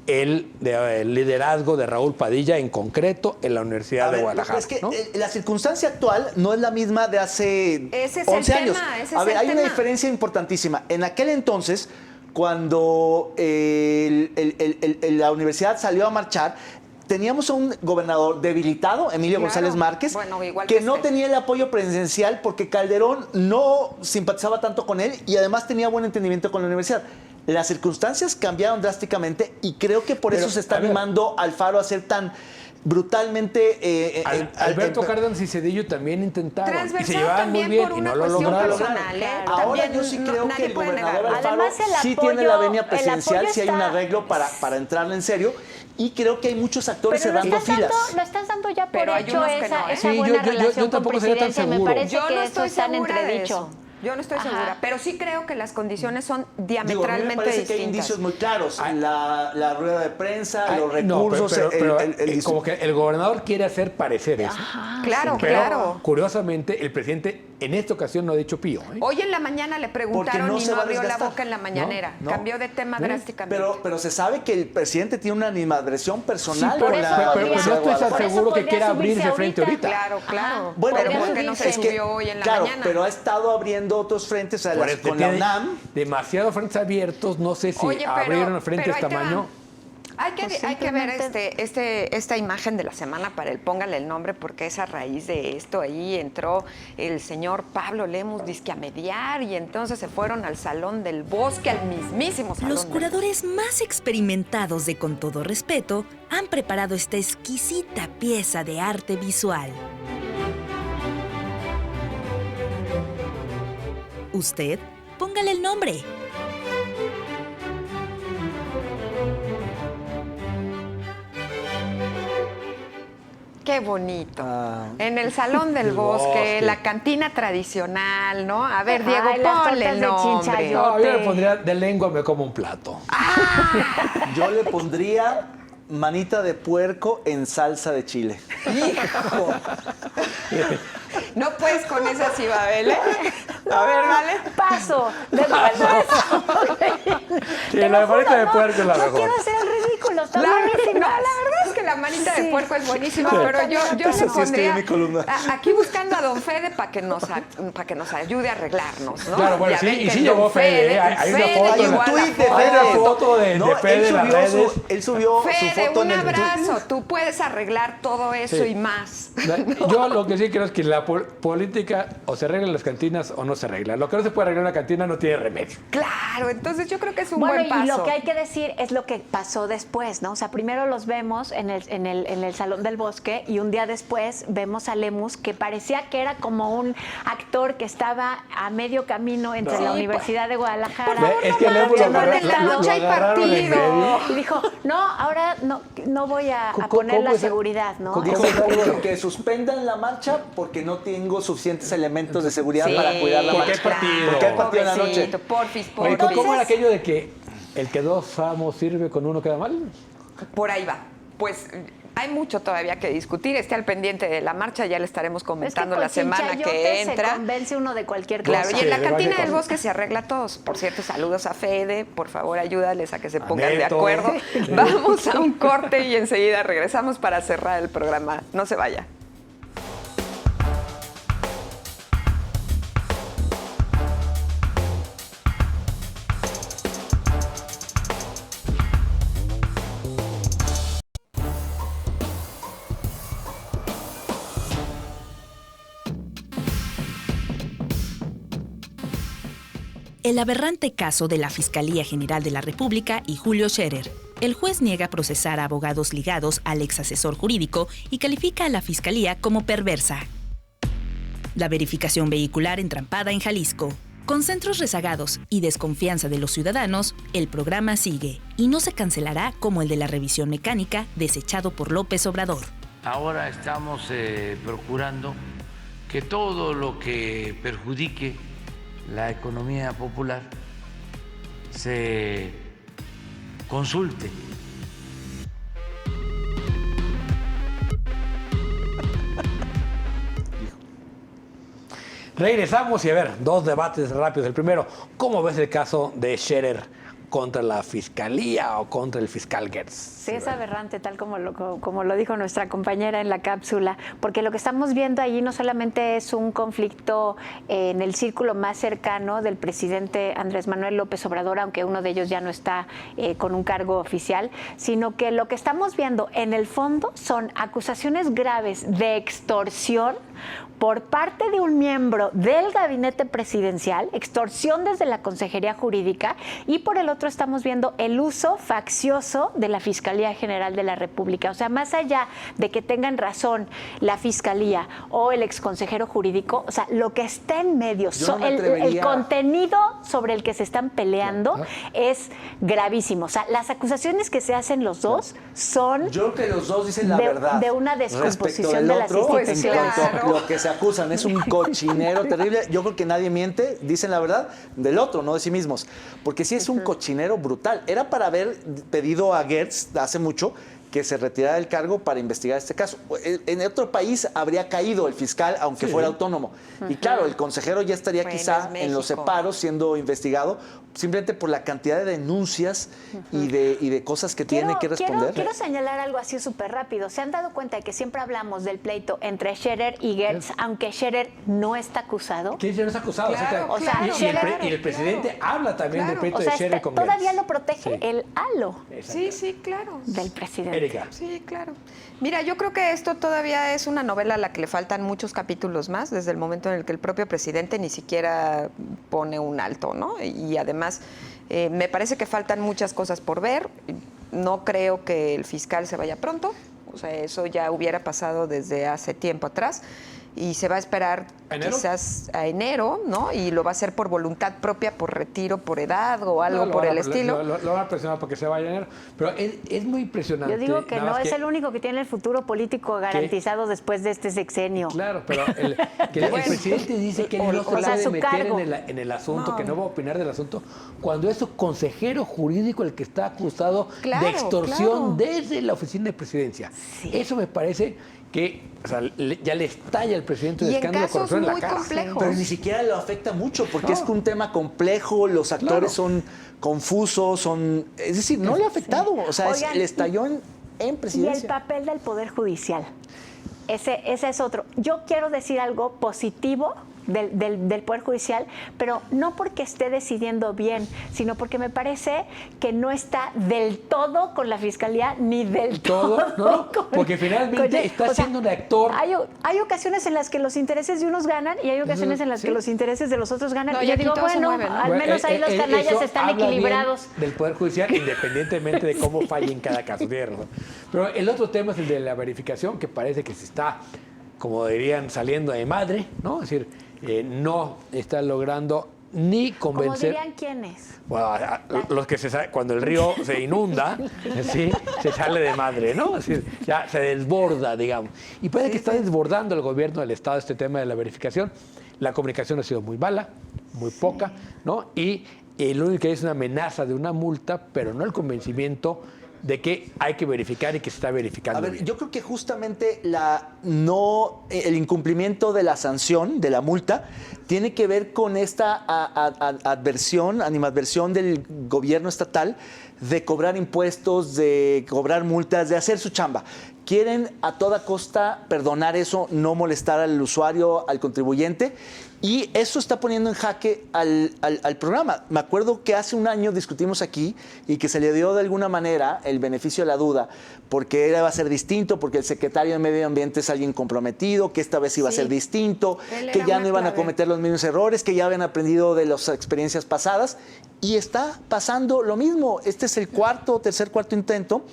el liderazgo de Raúl Padilla, en concreto en la Universidad A de ver, Guadalajara. es que ¿no? la circunstancia actual no es la misma de hace Ese es 11 el años. tema, ese A es ver, el hay una tema. diferencia importantísima. En aquel entonces, cuando la universidad salió a marchar, teníamos a un gobernador debilitado, Emilio Claro. González Márquez, Bueno, igual que que no este. tenía el apoyo presidencial porque Calderón no simpatizaba tanto con él y además tenía buen entendimiento con la universidad. Las circunstancias cambiaron drásticamente y creo que por Pero, eso se está a ver. animando Alfaro a ser tan brutalmente... Alberto Cárdenas y Cedillo también intentaron y se Transversal llevaban muy también bien por y una no lo cuestión lograron. personal, ¿eh? Ahora También yo sí creo que nadie el puede gobernador negarlo. Alfaro Además, el sí apoyo- tiene la venia el presidencial, apoyo sí hay un está- arreglo para entrarle en serio y creo que hay muchos actores Pero lo cerrando estás, filas. lo estás dando ya por Pero hay hecho unos que esa, no, ¿eh? esa Sí, buena yo relación tampoco con sería tan presidencia. Me seguro. parece Yo que no eso estoy está en segura de entredicho. eso. Yo no estoy Ajá. segura, pero sí creo que las condiciones son Digo, a mí me diametralmente parece que hay distintas. indicios muy claros. Ay. La rueda de prensa, Ay, los no, recursos, pero, el como que el gobernador quiere hacer parecer eso. Claro, Pero, claro. curiosamente, el presidente en esta ocasión no ha dicho pío. ¿eh? Hoy en la mañana le preguntaron no y se no va a abrió la desgastar. boca en la mañanera. No. Cambió de tema drásticamente. pero se sabe que el presidente tiene una animadversión personal Sí, por con eso, la pero Universidad no de estoy tan Guadalajara. Por eso seguro que podría quiera subirse abrirse frente ahorita. ahorita. Claro, claro. Bueno, pero pero ¿por qué no se es que- subió hoy en la claro, mañana? pero ha estado abriendo otros frentes, o sea, Por las- eso con la tiene UNAM. demasiados frentes abiertos, no sé si Oye, pero- abrieron frentes pero ahí te tamaño. va. Hay que, Pues hay que ver simplemente- esta imagen de la semana para él, póngale el nombre, porque es a raíz de esto. Ahí entró el señor Pablo Lemus dizque a mediar y entonces se fueron al Salón del Bosque, al mismísimo Salón Los del curadores más experimentados de Con Todo Respeto han preparado esta exquisita pieza de arte visual. Usted, póngale el nombre. Qué bonito. Ah. En el Salón del El Bosque, bosque. la cantina tradicional, ¿no? A ver, Diego, Ay, las ponle tortas el de nombre. chinchayote. No, yo le pondría de lengua me como un plato. Yo le pondría manita de puerco en salsa de chile. Hijo. No puedes con esa Cibabel, ¿eh? A ver, ¿vale? Paso. Después de eso. Sí, Te la lo manita juro, de puerco es la no mejor. quiero hacer el ridículo, está La, buenísima. no, la verdad es que la manita de Sí. puerco es buenísima, Sí. pero yo Eso le sí escribí pondría mi columna. aquí buscando a don Fede para que nos ayude a arreglarnos, ¿no? Claro, bueno, Ya sí, ven y que sí don llegó Fede, ¿eh? Hay una Fede foto Hay en un llegó a la tuit de foto. Hay una Fede. foto de Fede en las redes. Él subió su Fede, foto un en el tuit. abrazo. Tú puedes arreglar todo eso Sí. y más. Yo lo que sí creo es que la política o se arreglan las cantinas o no se arregla. Lo que no se puede arreglar en una cantina no tiene remedio. Claro, entonces yo creo que es un Bueno, buen paso. y lo que hay que decir es lo que pasó después, ¿no? O sea, primero los vemos en el el Salón del Bosque, y un día después vemos a Lemus, que parecía que era como un actor que estaba a medio camino entre la Universidad de Guadalajara. Por favor, Es que no Lemus manches, lo no, en la agarraron- noche hay lo agarraron en partido. medio. Y dijo, no, ahora no voy a poner ¿Cómo la es? seguridad, ¿no? Dijo que suspendan la marcha porque no tengo suficientes elementos de seguridad Sí, para cuidar la Porque marcha. hay partido. Porque hay partido en la noche. Pobrecito, porfis. Oye, ¿cómo era Entonces, aquello de que el que dos amos sirve con uno queda mal? por ahí va. Pues hay mucho todavía que discutir. Esté al pendiente de la marcha, ya le estaremos Es comentando con la semana que chinchayote entra. se convence uno de cualquier cosa. Claro, y en la Sí, cantina cualquier del cosa. bosque se arregla todos. Por cierto, saludos a Fede. Por favor, ayúdales a que se pongan de Neto. acuerdo. Vamos a un corte y enseguida regresamos para cerrar el programa. No se vaya. El aberrante caso de la Fiscalía General de la República y Julio Scherer. El juez niega procesar a abogados ligados al ex asesor jurídico y califica a la Fiscalía como perversa. La verificación vehicular entrampada en Jalisco. Con centros rezagados y desconfianza de los ciudadanos, el programa sigue y no se cancelará como el de la revisión mecánica desechado por López Obrador. Ahora estamos procurando que todo lo que perjudique la economía popular se consulte. Regresamos y a ver, dos debates rápidos. El primero, ¿cómo ves el caso de Scherer contra la Fiscalía o contra el fiscal Gertz? Sí, es aberrante, tal como lo dijo nuestra compañera en la cápsula, porque lo que estamos viendo allí no solamente es un conflicto en el círculo más cercano del presidente Andrés Manuel López Obrador, aunque uno de ellos ya no está con un cargo oficial, sino que lo que estamos viendo en el fondo son acusaciones graves de extorsión por parte de un miembro del gabinete presidencial, extorsión desde la Consejería Jurídica, y por el otro estamos viendo el uso faccioso de la Fiscalía General de la República. O sea, más allá de que tengan razón la Fiscalía o el exconsejero jurídico, o sea, lo que está en medio, Yo no me el atrevería- contenido sobre el que se están peleando es gravísimo. O sea, las acusaciones que se hacen los dos son Yo creo que los dos dicen la de- verdad. de una Respecto descomposición del de las otro, instituciones. en cuanto a Claro. lo que se acusan es un cochinero terrible. Yo creo que nadie miente, dicen la verdad del otro, no de sí mismos. Porque sí es un cochinero brutal. Era para haber pedido a Gertz hace mucho que se retirara del cargo para investigar este caso. En otro país habría caído el fiscal, aunque fuera autónomo. Y claro, el consejero ya estaría Bueno, quizá es en los México. separos siendo investigado, simplemente por la cantidad de denuncias y de cosas que tiene que responder. Quiero señalar algo así súper rápido. ¿Se han dado cuenta de que siempre hablamos del pleito entre Scherer y Gertz, aunque Scherer no está acusado? ¿Quién se nos ha acusado? Claro, O sea, claro, y el presidente habla también del pleito O sea, de Scherer con todavía Gertz. lo protege Sí. el halo Sí, sí, claro. del presidente. Erika. Sí, claro. Mira, yo creo que esto todavía es una novela a la que le faltan muchos capítulos más, desde el momento en el que el propio presidente ni siquiera pone un alto, ¿no? Y además, me parece que faltan muchas cosas por ver. No creo que el fiscal se vaya pronto. O sea, eso ya hubiera pasado desde hace tiempo atrás. Y se va a esperar ¿Enero? quizás a enero, ¿no? Y lo va a hacer por voluntad propia, por retiro, por edad o algo No, lo por van el a- estilo. Lo van a presionar para que se vaya en enero. Pero es muy impresionante. Yo digo que nada no, más es el único que tiene el futuro político garantizado después de este sexenio. Claro, pero el presidente dice que él no se o sea, puede su meter cargo. en el asunto, que no va a opinar del asunto, cuando es su consejero jurídico el que está acusado Claro, de extorsión claro. desde la oficina de presidencia. Eso me parece que ya le estalla al presidente de Y en escándalo de casos corrupción en la muy cara. complejos. Pero ni siquiera lo afecta mucho porque No. es un tema complejo, los actores Claro. son confusos, es decir, no le ha afectado, o sea, Oigan, le estalló en Y el presidencia. papel del Poder Judicial. Ese es otro. Yo quiero decir algo positivo del Poder Judicial, pero no porque esté decidiendo bien, sino porque me parece que no está del todo con la Fiscalía ni del todo. ¿No? Porque finalmente está siendo un actor. Hay ocasiones en las que los intereses de unos ganan y hay ocasiones en las que los intereses de los otros ganan. No, y y yo aquí digo, todo se bueno, mueve, ¿no? al menos ahí los canallas Eso están habla bien equilibrados. del Poder Judicial, independientemente de cómo falle en cada caso. Tiene razón. Pero el otro tema es el de la verificación, que parece que se está, como dirían, saliendo de madre, ¿no? Es decir, no está logrando ni convencer. ¿Cómo dirían quiénes? Bueno, los que cuando el río se inunda, ¿sí? Se sale de madre, ¿no? Es decir, ya se desborda, digamos. Y parece que está desbordando el gobierno del Estado este tema de la verificación. La comunicación ha sido muy mala, muy poca, ¿no? Y lo único que hay es una amenaza de una multa, pero no el convencimiento de que hay que verificar y que se está verificando. A ver, bien. yo creo que justamente el incumplimiento de la sanción, de la multa, tiene que ver con esta animadversión del gobierno estatal de cobrar impuestos, de cobrar multas, de hacer su chamba. Quieren a toda costa perdonar eso, no molestar al usuario, al contribuyente, y eso está poniendo en jaque al programa. Me acuerdo que hace un año discutimos aquí y que se le dio de alguna manera el beneficio de la duda, porque iba a ser distinto, porque el secretario de Medio Ambiente es alguien comprometido, que esta vez iba a ser distinto, Él que era ya una no iban a clave. cometer los mismos errores, que ya habían aprendido de las experiencias pasadas, y está pasando lo mismo. Este es el cuarto intento.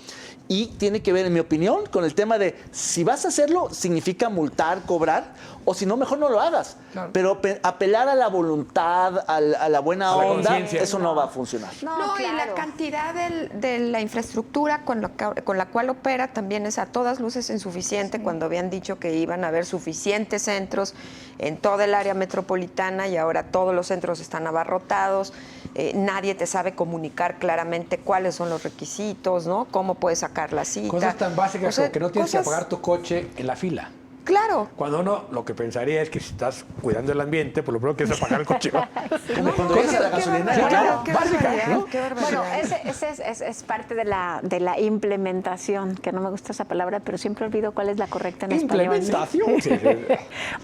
Y tiene que ver, en mi opinión, con el tema de si vas a hacerlo, significa multar, cobrar, o si no, mejor no lo hagas. Claro. Pero apelar a la voluntad, a la buena A la onda, conciencia. eso no va a funcionar. No, y la cantidad de la infraestructura con la cual opera también es a todas luces insuficiente, cuando habían dicho que iban a haber suficientes centros en toda el área metropolitana y ahora todos los centros están abarrotados, nadie te sabe comunicar claramente cuáles son los requisitos, ¿no? Cómo puedes sacar la cita. Cosas tan básicas O sea, como que no tienes que cosas- apagar tu coche en la fila. Claro. Cuando uno lo que pensaría es que si estás cuidando el ambiente, por lo primero que es apagar el coche. ¿No? Como cuando llegas a la gasolinera. Sí, claro, qué básicas, barbaridad, ¿no? qué barbaridad. Bueno, ese es parte de la implementación, que no me gusta esa palabra, pero siempre olvido cuál es la correcta en español. Implementación. Sí, sí.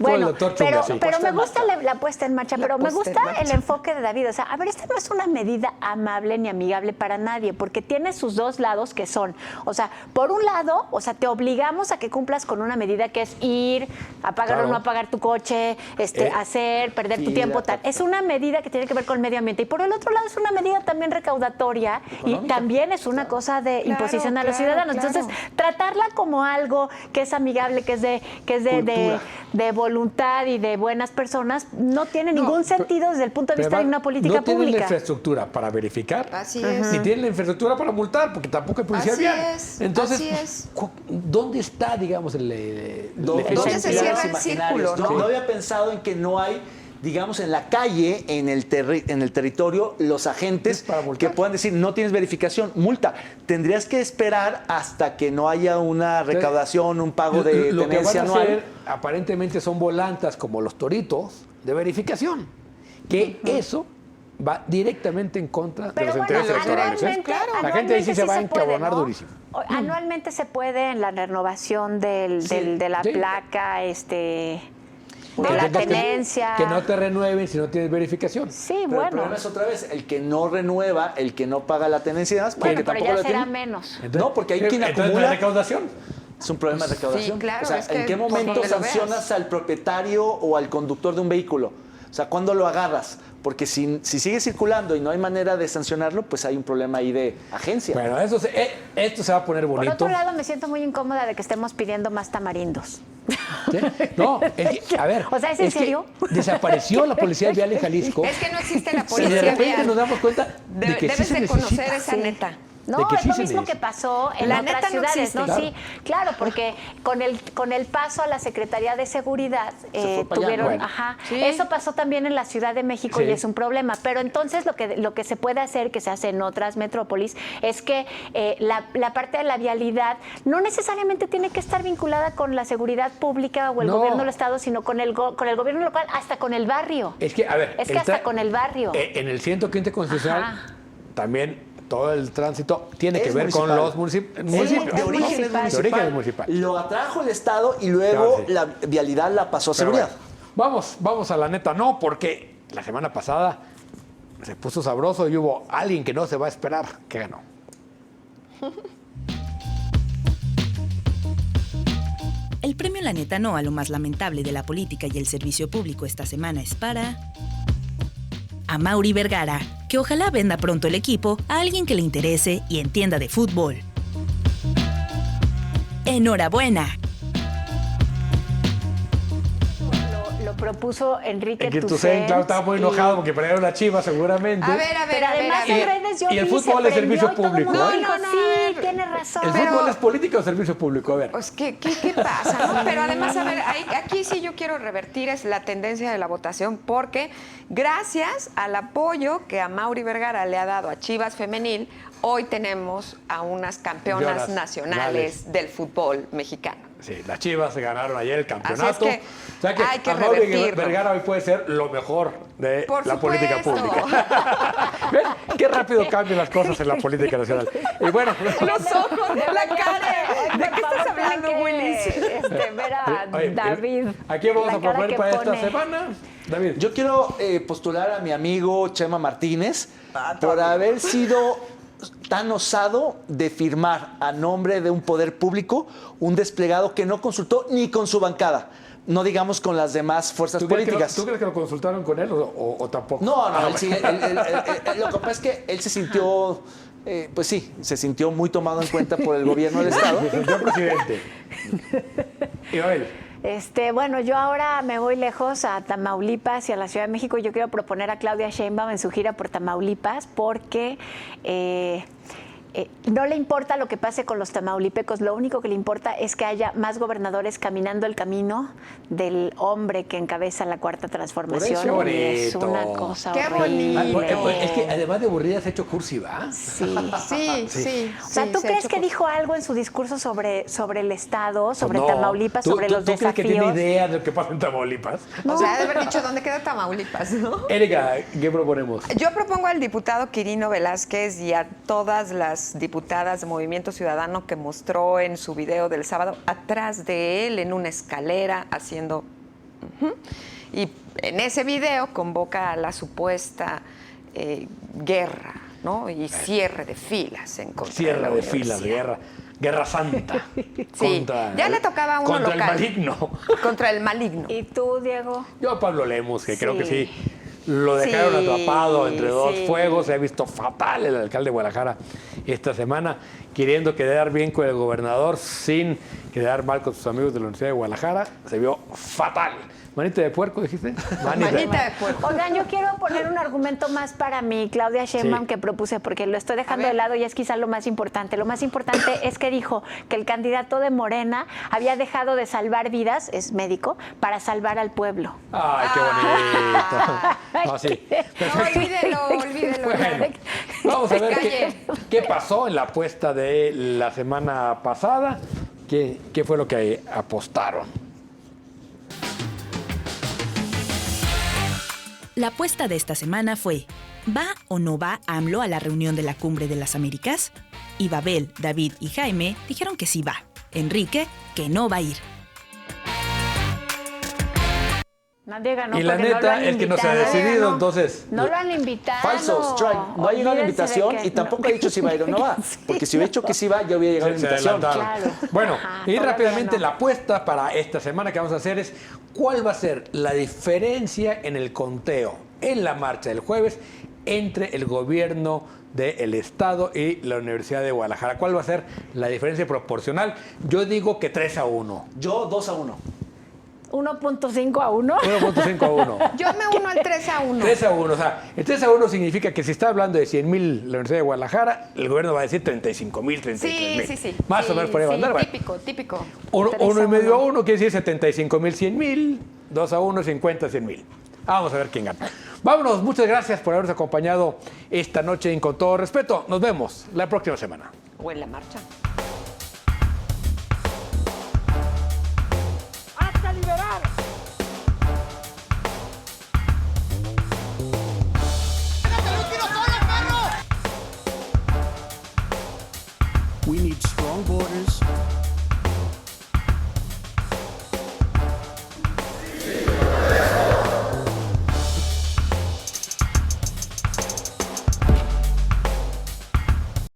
Bueno, Todo el doctor Chunga, sí. pero me gusta la puesta en marcha, La pero me puesta en gusta marcha. el enfoque de David. O sea, a ver, esta no es una medida amable ni amigable para nadie, porque tiene sus dos lados que son, o sea, por un lado, o sea, te obligamos a que cumplas con una medida que es ir, apagar Claro. o no apagar tu coche, perder tu fila, tiempo, tal. Es una medida que tiene que ver con el medio ambiente. Y por el otro lado es una medida también recaudatoria y también es una cosa de imposición a los ciudadanos. claro. Entonces, tratarla como algo que es amigable, que es de voluntad y de buenas personas, no tiene ningún sentido desde el punto de vista de una política no tienen la pública. infraestructura para verificar. Así es. Ni tienen la infraestructura para multar, porque tampoco hay policía Así vial. es, Entonces, así es. ¿dónde está, digamos, la ¿Dónde se eficiencia? cierra el círculo, No, no? no había pensado en que no hay, digamos, en la calle, en el territorio, los agentes Sí, para multar. que puedan decir no tienes verificación, multa. Tendrías que esperar hasta que no haya una recaudación, un pago de Lo que van tenencia a anual. hacer, aparentemente, son volantas como los toritos de verificación. Que eso va directamente en contra de Pero los bueno, intereses electorales. ¿eh? anualmente, La gente ahí sí se va a se puede, encabronar ¿no? durísimo. Anualmente se puede en la renovación de la Sí. placa, de Que la tengas que- tenencia. Que no te renueven si no tienes verificación. Sí, Pero el bueno. problema es otra vez, el que no renueva, el que no paga la tenencia y demás, porque Bueno, pero tampoco ya la será tiene. menos. No, porque hay quien Entonces, acumula. ¿no hay recaudación? Es un problema de recaudación. Sí, claro, O sea, es que ¿en qué por momento donde lo sancionas veas. al propietario o al conductor de un vehículo? O sea, ¿cuándo lo agarras? Porque si sigue circulando y no hay manera de sancionarlo, pues hay un problema ahí de agencia. Bueno, esto se va a poner Por bonito. otro lado, me siento muy incómoda de que estemos pidiendo más tamarindos. ¿Sí? No, es que, a ver. O sea, ¿es en que serio? desapareció la policía vial en Jalisco. Es que no existe la Y policía de repente vial. nos damos cuenta de que sí Debes se de conocer necesita. esa neta. No, De que es sí lo se mismo que necesita. pasó en La otras neta no ciudades, existe. ¿no? Claro. Sí, claro, porque con el paso a la Secretaría de Seguridad fue para allá. tuvieron, Bueno. sí. Eso pasó también en la Ciudad de México Sí. y es un problema. Pero entonces lo que se puede hacer, que se hace en otras metrópolis, es que la parte de la vialidad no necesariamente tiene que estar vinculada con la seguridad pública o el No. gobierno del estado, sino con el gobierno local, hasta con el barrio. Es que, a ver. Es que hasta con el barrio. En el 115 constitucional Ajá. también todo el tránsito tiene que Es ver municipal. con los municipios. De origen es municipal. municipal. De origen es municipal. Lo atrajo el Estado y luego Claro, sí. la vialidad la pasó a Pero seguridad. bueno, vamos a la neta, no, porque la semana pasada se puso sabroso y hubo alguien que no se va a esperar que ganó. El premio La Neta No a lo más lamentable de la política y el servicio público esta semana es para Amaury Vergara, que ojalá venda pronto el equipo a alguien que le interese y entienda de fútbol. ¡Enhorabuena! Lo propuso Enrique Tucent, claro, estaba muy enojado porque perdieron la Chivas seguramente. A ver, Pero además en redes yo y el vi, fútbol se es servicio prendió y todo el público, mundo ¿eh? dijo, No, sí, tienes razón. ¿El fútbol es política o servicio público? A ver. Pues, ¿qué pasa? ¿No? Pero además, a ver, aquí sí yo quiero revertir es la tendencia de la votación porque gracias al apoyo que Amaury Vergara le ha dado a Chivas Femenil, hoy tenemos a unas campeonas Campeonas nacionales del fútbol mexicano. Sí, las Chivas ganaron ayer el campeonato. Así es que o sea que hay que Amaury revertirlo. Vergara hoy puede ser lo mejor de Por la política supuesto. pública. ¿Ven? Qué rápido cambian las cosas en la política nacional. Y bueno, Los ojos de la cara. ¿De qué estás hablando, Willis? Ver a oye, David. ¿a quién vamos la a cara proponer que para esta pone. semana? David. Yo quiero postular a mi amigo Chema Martínez por haber sido tan osado de firmar a nombre de un poder público un desplegado que no consultó ni con su bancada, no digamos con las demás fuerzas ¿Tú crees políticas. que lo consultaron con él o tampoco? No, Ah, él sí, lo que pasa es que él se sintió, pues sí, se sintió muy tomado en cuenta por el gobierno del Estado. Se sintió presidente. Y Abel. Bueno, yo ahora me voy lejos a Tamaulipas y a la Ciudad de México. Yo quiero proponer a Claudia Sheinbaum en su gira por Tamaulipas porque no le importa lo que pase con los tamaulipecos, lo único que le importa es que haya más gobernadores caminando el camino del hombre que encabeza la Cuarta Transformación. Por eso, Y es bonito. una cosa Qué horrible. bonito. Es que además de aburrida has hecho cursi, ¿va? Sí. Sí. O sea, ¿tú crees que dijo algo en su discurso sobre el Estado, sobre Tamaulipas, sobre los ¿Tú crees que tiene desafíos? idea de lo que pasa en Tamaulipas? O sea, de haber dicho dónde queda Tamaulipas, ¿no? Erika, ¿qué proponemos? Yo propongo al diputado Quirino Velázquez y a todas las diputadas de Movimiento Ciudadano que mostró en su video del sábado atrás de él en una escalera haciendo... Y en ese video convoca a la supuesta guerra, ¿no? Y cierre de filas en contra de la Cierre de filas, universidad. guerra santa. Sí, ya le tocaba a uno contra local. el maligno. Contra el maligno. ¿Y tú, Diego? Yo a Pablo Lemus, que creo que Sí. sí, lo dejaron Sí, atrapado entre dos sí. fuegos. Se ha visto fatal el alcalde de Guadalajara esta semana, queriendo quedar bien con el gobernador sin quedar mal con sus amigos de la Universidad de Guadalajara. Se vio fatal. ¿Manita de puerco, dijiste? Manita de puerco. Oigan, yo quiero poner un argumento más para mí, Claudia Sheinbaum, Sí. que propuse, porque lo estoy dejando A ver. de lado y es quizá lo más importante. Lo más importante es que dijo que el candidato de Morena había dejado de salvar vidas, es médico, para salvar al pueblo. ¡Ay, qué bonito! No, sí. No, olvídelo. Bueno, vamos a ver Calle. qué pasó en la apuesta de la semana pasada. ¿Qué fue lo que apostaron? La apuesta de esta semana fue, ¿va o no va AMLO a la reunión de la Cumbre de las Américas? Y Babel, David y Jaime dijeron que sí va. Enrique, que no va a ir. Nadie ganó Y la porque no lo neta han es que no se ha invitado. decidido, entonces... No lo han invitado. Falso, strike. No hay una Olvídense invitación de que- y tampoco no. ha dicho si va a ir o no va. Porque si hubiera dicho que sí va, ya hubiera llegado la Se invitación. adelantaron. Claro. Bueno, Ajá, y todavía rápidamente no. la apuesta para esta semana que vamos a hacer es cuál va a ser la diferencia en el conteo en la marcha del jueves entre el gobierno del Estado y la Universidad de Guadalajara. ¿Cuál va a ser la diferencia proporcional? Yo digo que 3-1. Yo 2-1. 1.5 a 1. 1.5 a 1. Yo me uno al 3-1. 3-1, o sea, el 3-1 significa que si está hablando de 100,000 la Universidad de Guadalajara, el gobierno va a decir 35,000, 33,000. Sí. Más o menos por ahí va a andar. Bueno, Típico. 1,5 a 1 quiere decir 75,000, 100,000. 2-1, 50, 100,000. Vamos a ver quién gana. Vámonos, muchas gracias por habernos acompañado esta noche en Con Todo Respeto. Nos vemos la próxima semana. O en la marcha.